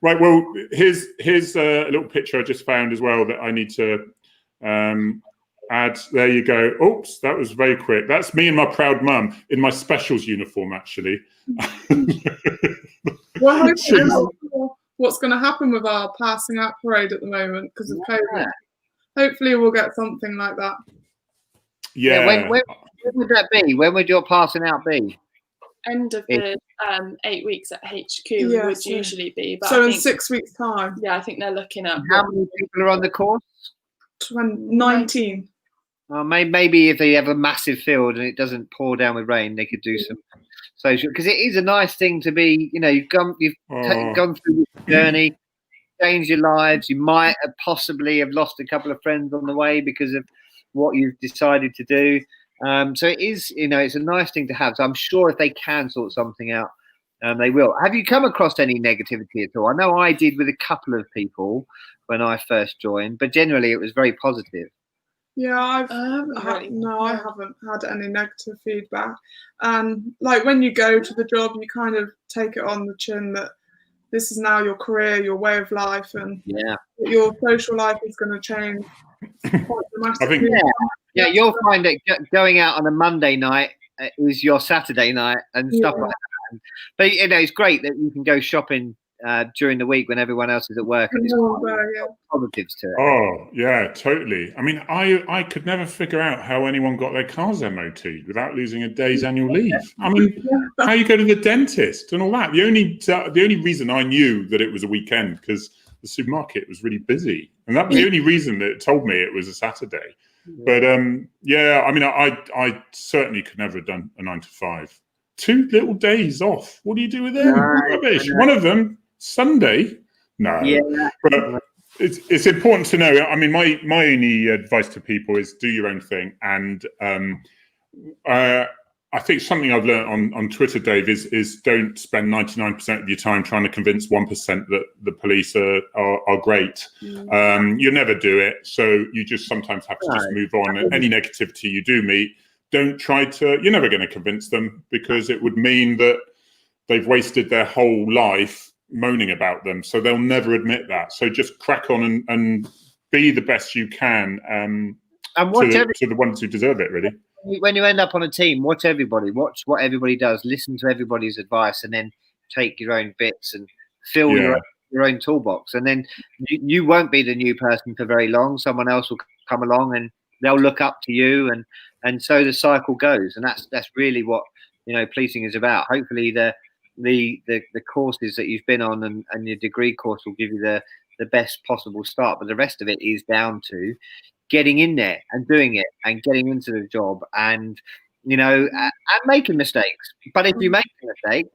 Right, well, here's a little picture I just found as well that I need to add. There you go. Oops, that was very quick. That's me and my proud mum in my specials uniform, actually. Well, hopefully, what's going to happen with our passing out parade at the moment because of COVID. Hopefully we'll get something like that. Yeah. When would that be? When would your passing out be? End of the 8 weeks at HQ would usually be. But so in 6 weeks' time. Yeah, I think they're looking at. How many people are on the course? 19. Maybe if they have a massive field and it doesn't pour down with rain, they could do some social, because it is a nice thing to be. You know, you've gone through this journey, changed your lives. You might have possibly have lost a couple of friends on the way because of what you've decided to do. So it is, you know, it's a nice thing to have. So I'm sure if they can sort something out, they will. Have you come across any negativity at all? I know I did with a couple of people when I first joined, but generally it was very positive. Yeah, I haven't had any negative feedback. Like when you go to the job, you kind of take it on the chin that this is now your career, your way of life, and your social life is going to change quite dramatically. Yeah, you'll find that going out on a Monday night is your Saturday night and stuff like that. But you know, it's great that you can go shopping during the week when everyone else is at work. And there's positives to it. Oh yeah, totally. I mean, I could never figure out how anyone got their cars MOT'd without losing a day's annual leave. I mean, how you go to the dentist and all that. The only reason I knew that it was a weekend because the supermarket was really busy, and that was the only reason that it told me it was a Saturday. But I mean, I certainly could never have done a 9 to 5. 2 little days off. What do you do with them? Rubbish. One of them Sunday. No. Yeah. But it's important to know. I mean, my only advice to people is do your own thing. And I think something I've learned on Twitter, Dave, is don't spend 99% of your time trying to convince 1% that the police are great. You'll never do it. So you just sometimes have to just move on. And any negativity you do meet, don't try to, you're never going to convince them because it would mean that they've wasted their whole life moaning about them. So they'll never admit that. So just crack on and be the best you can and to the ones who deserve it, really. When you end up on a team, watch what everybody does, listen to everybody's advice, and then take your own bits and fill your own toolbox. And then you won't be the new person for very long. Someone else will come along and they'll look up to you, and so the cycle goes. And that's really what, you know, policing is about. Hopefully the courses that you've been on and your degree course will give you the best possible start, but the rest of it is down to getting in there and doing it and getting into the job and, you know, and making mistakes. But if you make a mistake,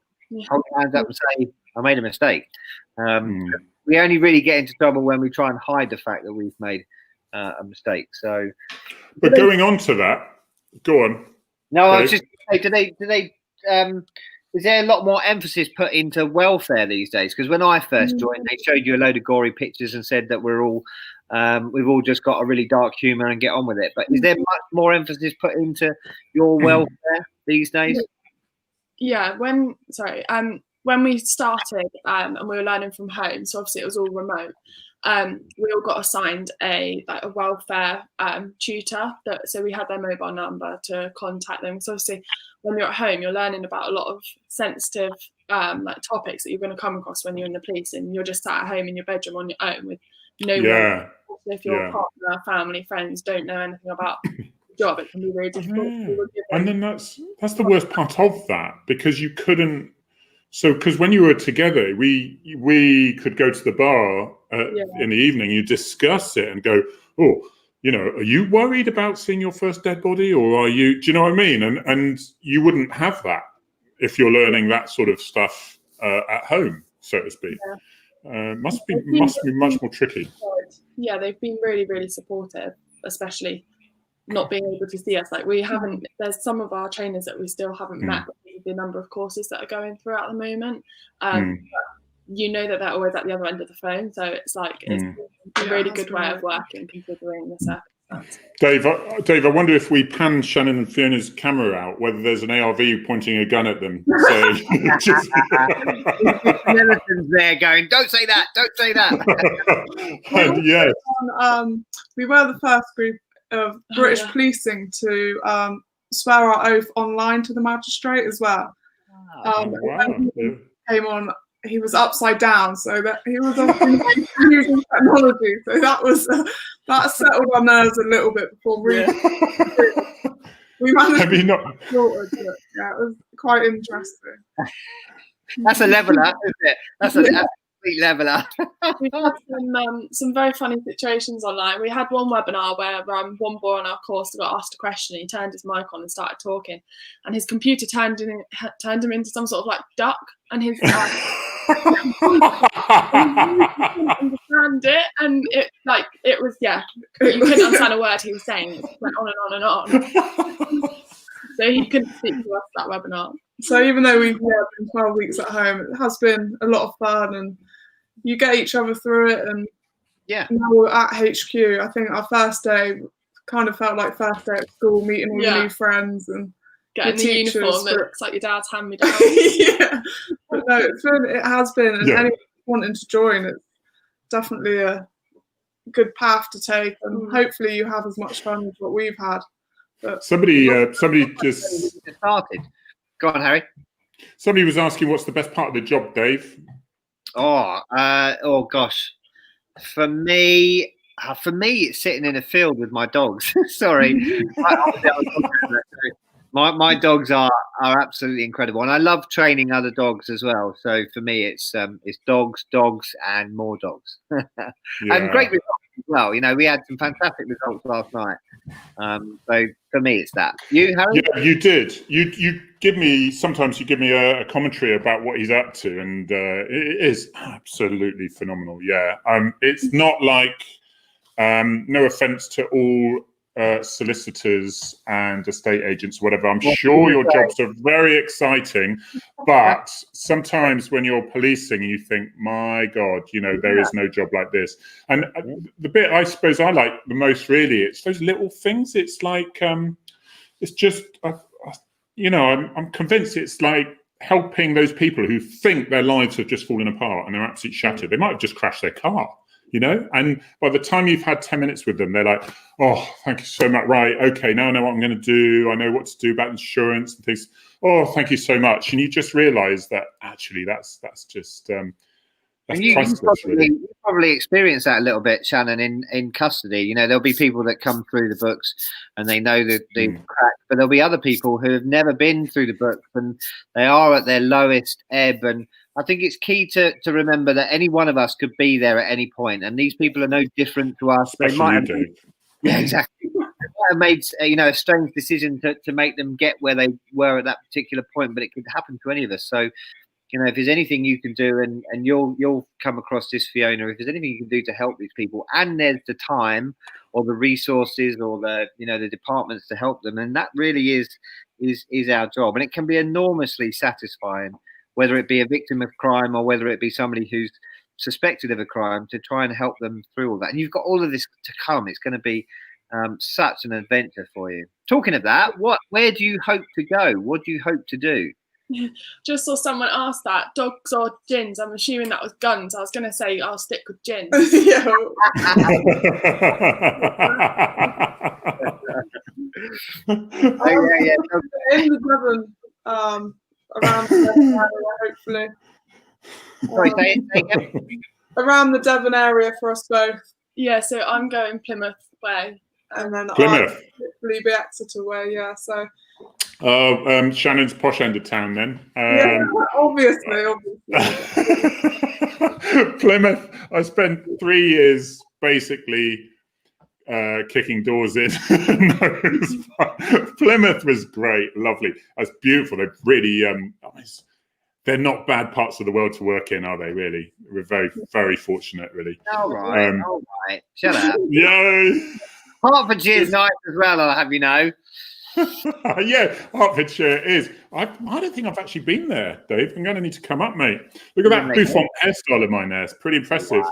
hold your hands up and say, I made a mistake. We only really get into trouble when we try and hide the fact that we've made a mistake. So, but going on to that, go on. No, I was just going to say, do they is there a lot more emphasis put into welfare these days? Because when I first joined, they showed you a load of gory pictures and said that we've all just got a really dark humour and get on with it. But is there much more emphasis put into your welfare these days? Yeah, when we started and we were learning from home, so obviously it was all remote. We all got assigned a welfare tutor. So we had their mobile number to contact them. So obviously, when you're at home, you're learning about a lot of sensitive topics that you're going to come across when you're in the police, and you're just sat at home in your bedroom on your own with no one. If your partner, family, friends don't know anything about job, it can be really difficult. And then that's the worst part of that, because you couldn't. So, because when you were together, we could go to the bar in the evening. You discuss it and go, oh, are you worried about seeing your first dead body, or are you? Do you know what I mean? And you wouldn't have that if you're learning that sort of stuff at home, so to speak. Must be much more tricky. Yeah, they've been really, really supportive, especially not being able to see us. Like we haven't. There's some of our trainers that we still haven't met with the number of courses that are going through at the moment. But that they're always at the other end of the phone, so it's like it's a really good way of working considering the circumstance. Dave, I wonder if we pan Shannon and Fiona's camera out, whether there's an ARV pointing a gun at them. So just... Jonathan's there going, don't say that, don't say that. We were the first group of British policing to swear our oath online to the magistrate as well. He came on. He was upside down, so that he was using technology. So that settled our nerves a little bit before we managed to it. Yeah, it was quite interesting. That's a leveler, isn't it? That's a complete leveler. We've had some very funny situations online. We had one webinar where one boy on our course got asked a question. He turned his mic on and started talking, and his computer turned him into some sort of like duck, and his understand it, and it was you couldn't understand a word he was saying. It went on and on and on. So he couldn't speak to us that webinar. So even though we've been 12 weeks at home, it has been a lot of fun, and you get each other through it. And now we're at HQ. I think our first day kind of felt like first day at school, meeting all your new friends and getting the uniform that looks like your dad's hand-me-down. But no, it has been, and anyone wanting to join, it's definitely a good path to take, and hopefully you have as much fun as what we've had. But somebody just started. Go on, Harry. Somebody was asking, what's the best part of the job, Dave? Oh gosh. For me, it's sitting in a field with my dogs. Sorry. My dogs are absolutely incredible, and I love training other dogs as well. So for me, it's dogs, and more dogs, and great results as well. We had some fantastic results last night. So for me, it's that. You, Harry? Yeah, you did. Sometimes you give me a commentary about what he's up to, and it is absolutely phenomenal. Yeah, it's not like no offense to all solicitors and estate agents, whatever. I'm sure your jobs are very exciting, but sometimes when you're policing, you think, my God, there is no job like this. And the bit I suppose I like the most, really, it's those little things. It's like, it's just, I'm convinced it's like helping those people who think their lives have just fallen apart and they're absolutely shattered. They might have just crashed their car. And by the time you've had 10 minutes with them, they're like, oh, thank you so much. Right. Okay. Now I know what I'm going to do. I know what to do about insurance and things. Oh, thank you so much. And you just realize that actually that's just, that's priceless. You probably experience that a little bit, Shannon, in custody. There'll be people that come through the books and they know the crack, but there'll be other people who have never been through the books and they are at their lowest ebb. And I think it's key to remember that any one of us could be there at any point, and these people are no different to us. Especially they might have, you, yeah, exactly. They might have made a strange decision to make them get where they were at that particular point, but it could happen to any of us. So, if there's anything you can do, and you'll come across this, Fiona, if there's anything you can do to help these people, and there's the time or the resources or the the departments to help them, and that really is our job, and it can be enormously satisfying, whether it be a victim of crime or whether it be somebody who's suspected of a crime, to try and help them through all that. And you've got all of this to come. It's going to be such an adventure for you. Talking of that, where do you hope to go? What do you hope to do? Just saw someone ask that, dogs or gins. I'm assuming that was guns. I was going to say I'll stick with gins. Yeah. In the Devon, around the Devon area, hopefully. Sorry, say it again. Around the Devon area for us both. Yeah, so I'm going Plymouth way. and then Plymouth. hopefully be Exeter way. Yeah, so Shannon's posh end of town then. yeah, obviously. Plymouth. I spent 3 years basically kicking doors in. No, Plymouth was great, lovely. That's beautiful. They're really they're not bad parts of the world to work in, are they? Really, we're very, very fortunate, really. All right, all right. Shut up. Yeah. Hertfordshire's nice as well, I'll have you know. Yeah, Hertfordshire is. I don't think I've actually been there, Dave. I'm going to need to come up, mate. Look at that bouffant hairstyle of mine there. It's pretty impressive. Wow.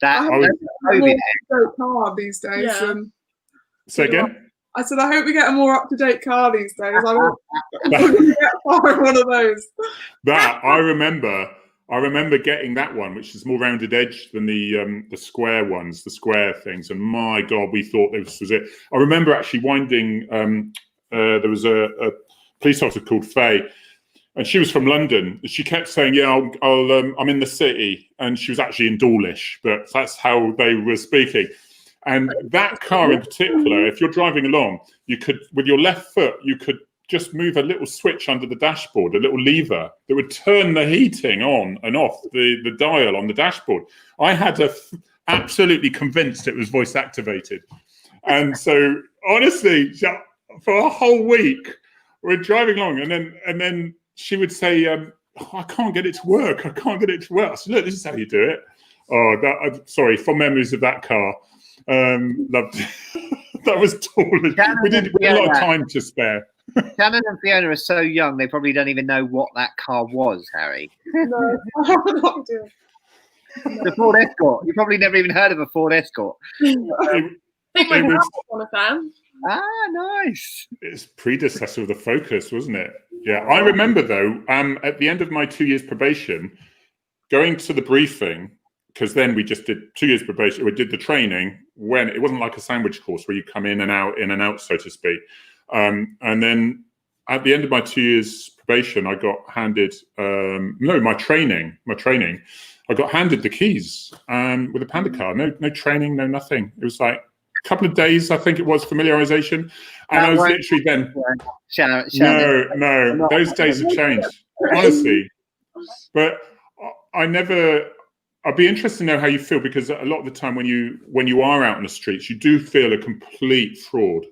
That I hope we get a more up-to-date car these days. Yeah. Say again? I said, I hope we get a more up-to-date car these days. I won't get far in one of those. That I remember getting that one, which is more rounded edge than the square ones, the square things. And my God, we thought this was it. I remember actually winding. There was a police officer called Faye, and she was from London. She kept saying, "Yeah, I'm in the city," and she was actually in Dawlish, but that's how they were speaking. And that car in particular, if you're driving along, you could, with your left foot, you could just move a little switch under the dashboard, a little lever that would turn the heating on and off the dial on the dashboard. I had absolutely convinced it was voice activated. And so honestly, for a whole week, we're driving along and then she would say, I can't get it to work. I can't get it to work. I said, look, this is how you do it. Oh, sorry, fond memories of that car. Loved it. That was totally. We had a lot of time to spare. Shannon and Fiona are so young, they probably don't even know what that car was, Harry. No, I have no idea. The Ford Escort. You probably never even heard of a Ford Escort. I think my dad was one of them. Ah, nice. It's predecessor of the Focus, wasn't it? Yeah, I remember though. At the end of my 2 years probation, going to the briefing. Because then we just did 2 years probation. We did the training when it wasn't like a sandwich course where you come in and out, so to speak. And then at the end of my 2 years probation, I got handed my training. I got handed the keys with a Panda car. No training, no nothing. It was like a couple of days, I think it was, familiarization. And I was literally then. No, those days have changed, honestly. But I'd be interested to know how you feel, because a lot of the time when you are out in the streets, you do feel a complete fraud,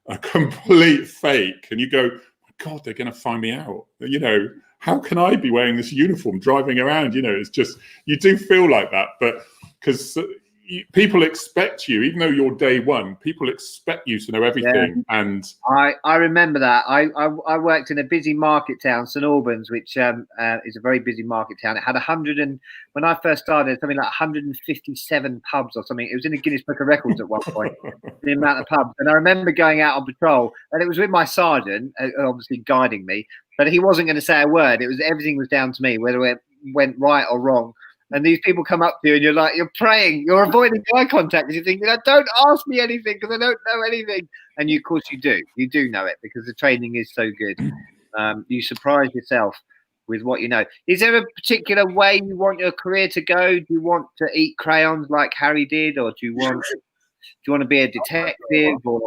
a complete fake, and you go, my God, they're going to find me out. You know, how can I be wearing this uniform driving around? You know, it's just, you do feel like that, but because people expect you, even though you're day one, people expect you to know everything. Yeah. And I remember that. I worked in a busy market town, St Albans, which is a very busy market town. It had when I first started, something like 157 pubs or something. It was in the Guinness Book of Records at one point, the amount of pubs. And I remember going out on patrol, and it was with my sergeant, obviously guiding me, but he wasn't going to say a word. Everything was down to me, whether it went right or wrong. And these people come up to you and you're praying, you're avoiding eye contact because you're thinking, don't ask me anything because I don't know anything. And of course you do know it because the training is so good. You surprise yourself with what you know. Is there a particular way you want your career to go? Do you want to eat crayons like Harry did, or do you want to be a detective? Or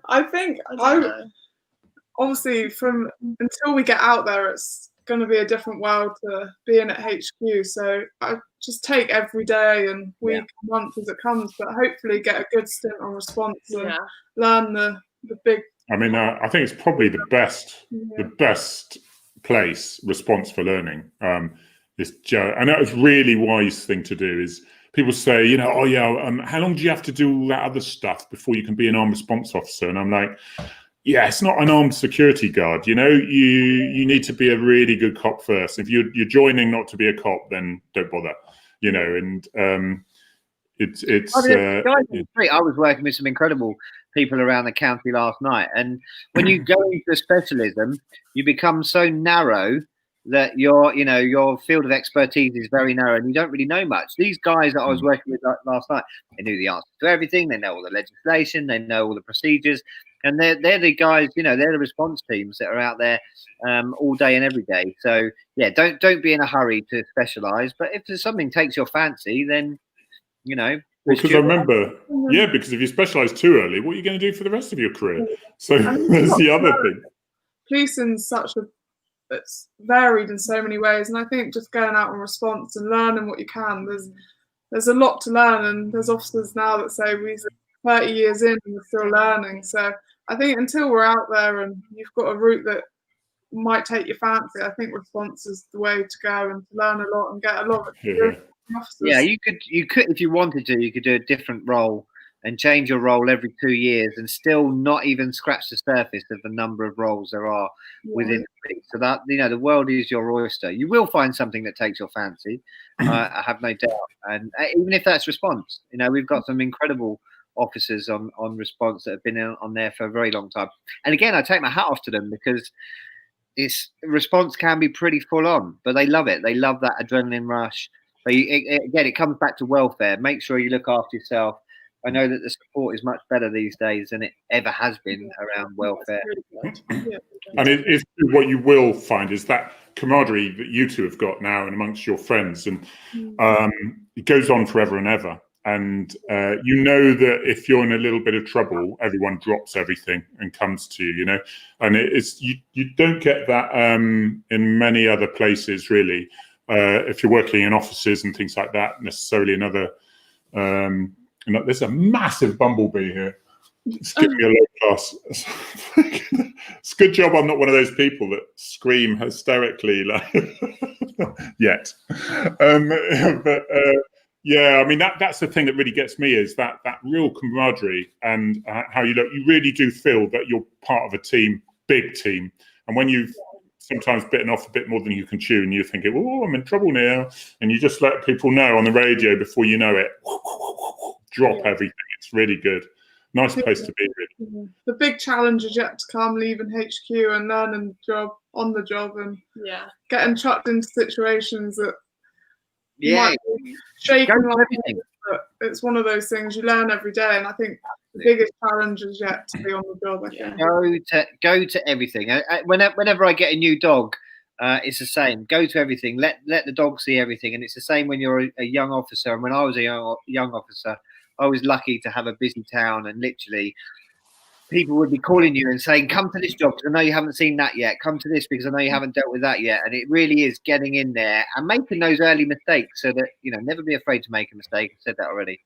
I think obviously until we get out there, it's going to be a different world to being at HQ. So I just take every day and week and month as it comes, but hopefully get a good stint on response and learn the big. I mean, I think it's probably the best place, response, for learning. And that was really wise thing to do. Is people say, you know, how long do you have to do all that other stuff before you can be an armed response officer? And I'm like, yeah, it's not an armed security guard. You know, you need to be a really good cop first. If you're joining not to be a cop, then don't bother. You know, and I was working with some incredible people around the county last night, and when you go into a specialism, you become so narrow that your field of expertise is very narrow, and you don't really know much. These guys that I was working with last night, they knew the answer to everything. They know all the legislation. They know all the procedures. And they're the guys, you know, they're the response teams that are out there all day and every day. So yeah, don't be in a hurry to specialise. But if there's something takes your fancy, then you know, because I remember, because if you specialise too early, what are you going to do for the rest of your career? So there's the other thing. Policing's it's varied in so many ways, and I think just going out on response and learning what you can, there's a lot to learn, and there's officers now that say we're 30 years in and we're still learning. So I think until we're out there and you've got a route that might take your fancy, I think response is the way to go and to learn a lot and get a lot of experience. Yeah, you could if you wanted to, you could do a different role and change your role every 2 years and still not even scratch the surface of the number of roles there are within the police. So that, the world is your oyster. You will find something that takes your fancy, I have no doubt. And even if that's response, we've got some incredible officers on response that have been on there for a very long time. And again, I take my hat off to them because response can be pretty full on, but they love it. They love that adrenaline rush. But again, it comes back to welfare. Make sure you look after yourself. I know that the support is much better these days than it ever has been around welfare. And it's what you will find is that camaraderie that you two have got now and amongst your friends, and it goes on forever and ever. And that if you're in a little bit of trouble, everyone drops everything and comes to you. And you don't get that in many other places, really. If you're working in offices and things like that, necessarily another. There's a massive bumblebee here. It's giving me a low class. It's a good job I'm not one of those people that scream hysterically yet. Yeah, I mean that's the thing that really gets me is that real camaraderie and how you look. You really do feel that you're part of a team, big team, and when you've sometimes bitten off a bit more than you can chew, and you're thinking, "Oh, I'm in trouble now," and you just let people know on the radio before you know it. Drop everything. It's really good. Nice place to be, really. The big challenge is yet to come, leaving HQ and learning on the job and getting chucked into situations that might be shaking like everything. But it's one of those things you learn every day, and I think the biggest challenge is yet to be on the job. I think. Go to everything. Whenever I get a new dog, it's the same. Go to everything. Let the dog see everything, and it's the same when you're a young officer. And when I was a young officer, I was lucky to have a busy town, and literally people would be calling you and saying, "Come to this job because I know you haven't seen that yet. Come to this because I know you haven't dealt with that yet." And it really is getting in there and making those early mistakes, so that never be afraid to make a mistake. I said that already.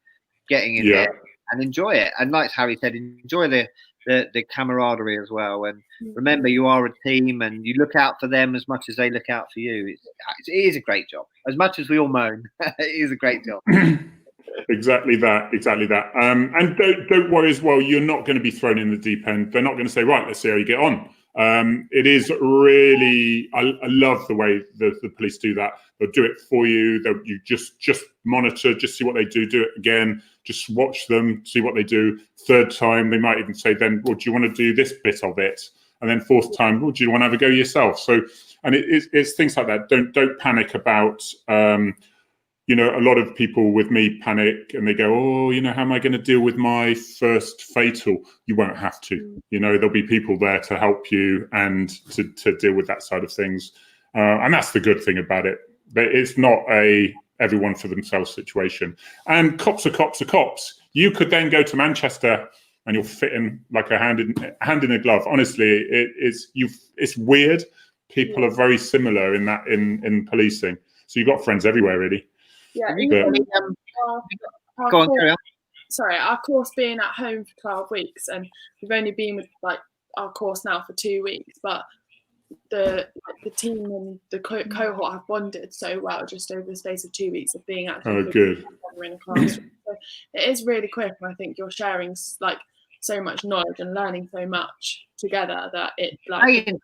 Getting in there and enjoy it, and like Harry said, enjoy the camaraderie as well. And remember, you are a team, and you look out for them as much as they look out for you. It is a great job. As much as we all moan, it is a great job. Exactly that. And don't worry as well. You're not going to be thrown in the deep end. They're not going to say, right, let's see how you get on. It is really, I love the way the police do that. They'll do it for you. You just monitor, just see what they do it again, just watch them, see what they do. Third time, they might even say then, well, do you want to do this bit of it? And then fourth time, well, do you want to have a go yourself? So, and it's things like that. Don't panic about, a lot of people with me panic and they go, oh, how am I going to deal with my first fatal? You won't have to. There'll be people there to help you and to deal with that side of things. And that's the good thing about it. It's not a everyone for themselves situation. And cops are cops are cops. You could then go to Manchester and you'll fit in like a hand in a glove. Honestly, it's weird. People are very similar in that in policing. So you've got friends everywhere, really. Yeah. Go on, carry on. Sorry, our course being at home for 12 weeks, and we've only been with our course now for 2 weeks, but the team and the cohort have bonded so well just over the space of 2 weeks of being actually good in a classroom. So it is really quick, and I think you're sharing so much knowledge and learning so much together that it stay in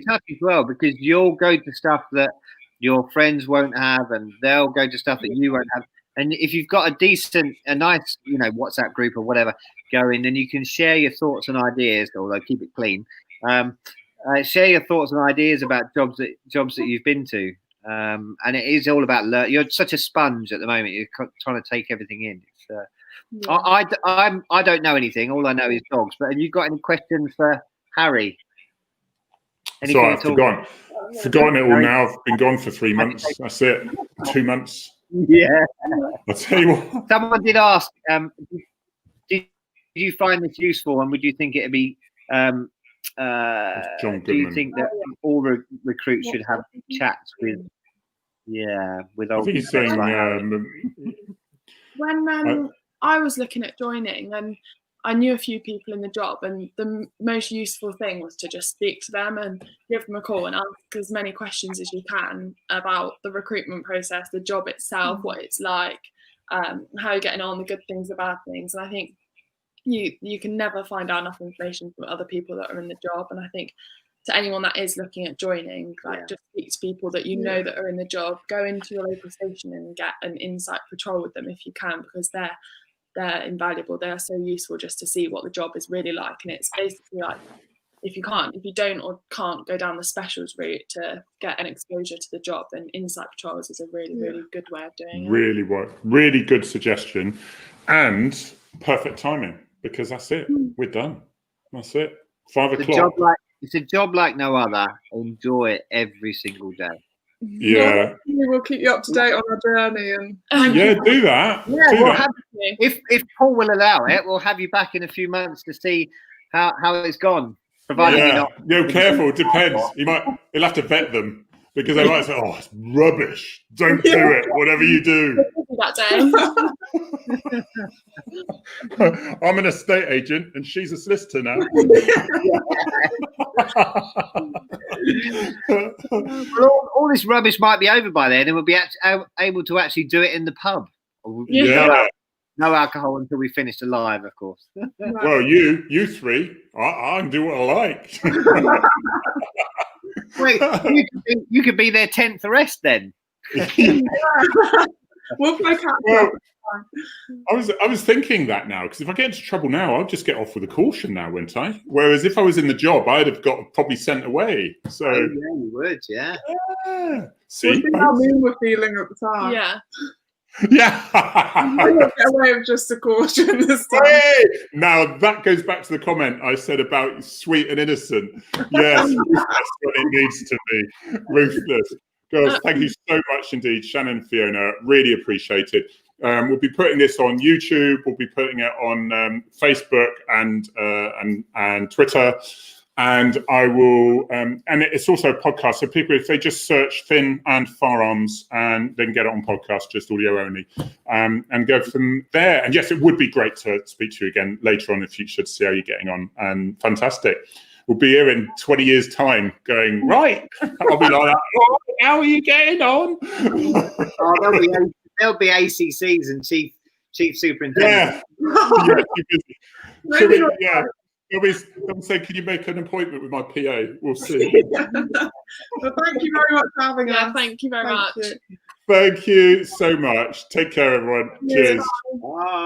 touch as well, because you'll go to stuff that your friends won't have, and they'll go to stuff that you won't have. And if you've got a nice, WhatsApp group or whatever going, then you can share your thoughts and ideas, although keep it clean. Share your thoughts and ideas about jobs that you've been to. And it is all about learn. You're such a sponge at the moment. You're trying to take everything in. I don't know anything. All I know is dogs. But have you got any questions for Harry? Sorry, I've forgotten it all now. I've been gone for 3 months. That's it. 2 months. Yeah. I'll tell you what. Someone did ask, did you find this useful, and would you think it'd be? John Do you Goodman. think that all recruits should have chats with? Yeah, with I old think he's people saying. like When I was looking at joining, and I knew a few people in the job, and the most useful thing was to just speak to them and give them a call and ask as many questions as you can about the recruitment process, the job itself, what it's like, how you're getting on, the good things, the bad things. And I think you can never find out enough information from other people that are in the job. And I think to anyone that is looking at joining, just speak to people that you know that are in the job, go into your local station and get an insight patrol with them if you can, because they're invaluable. They are so useful just to see what the job is really like. And it's basically like, if you don't or can't go down the specials route to get an exposure to the job, then insight patrols is a really, really good way of doing it. Really good suggestion, and perfect timing, because that's it. We're done. That's it. 5 o'clock. It's a job like no other. Enjoy it every single day. Yeah. We'll keep you up to date on our journey. And do that. Yeah, if Paul will allow it, we'll have you back in a few months to see how it's gone. Provided you're not. Careful. It depends. He'll have to vet them, because they might say, "Oh, it's rubbish. Don't do it. Whatever you do." That day. I'm an estate agent, and she's a solicitor now. Well, all this rubbish might be over by then, and we'll be able to actually do it in the pub. No alcohol until we finish the live, of course. Well, you three, I can do what I like. Wait, you could be their 10th arrest then. We'll play catch up. I was thinking that now, because if I get into trouble now, I'll just get off with a caution now, wouldn't I? Whereas if I was in the job, I'd have got probably sent away. So yeah, you would, yeah. See, how we were feeling at the time. Yeah. Yeah. I don't get away with just a caution this time. Hey! Now that goes back to the comment I said about sweet and innocent. Yes, that's what it needs to be. Ruthless. Girls, thank you so much indeed, Shannon and Fiona. Really appreciate it. We'll be putting this on YouTube. We'll be putting it on Facebook and Twitter. And I will, and it's also a podcast. So people, if they just search Thin and Firearms, and they can get it on podcast, just audio only, and go from there. And yes, it would be great to speak to you again later on in the future to see how you're getting on. And fantastic. We'll be here in 20 years' time going, right. I'll be like, oh, how are you getting on? There'll be ACCs and chief superintendent. Yeah. They'll say, can you make an appointment with my PA? We'll see. Well, thank you very much for having us. Yeah, thank you very much. Thank you so much. Take care, everyone. Cheers. Bye.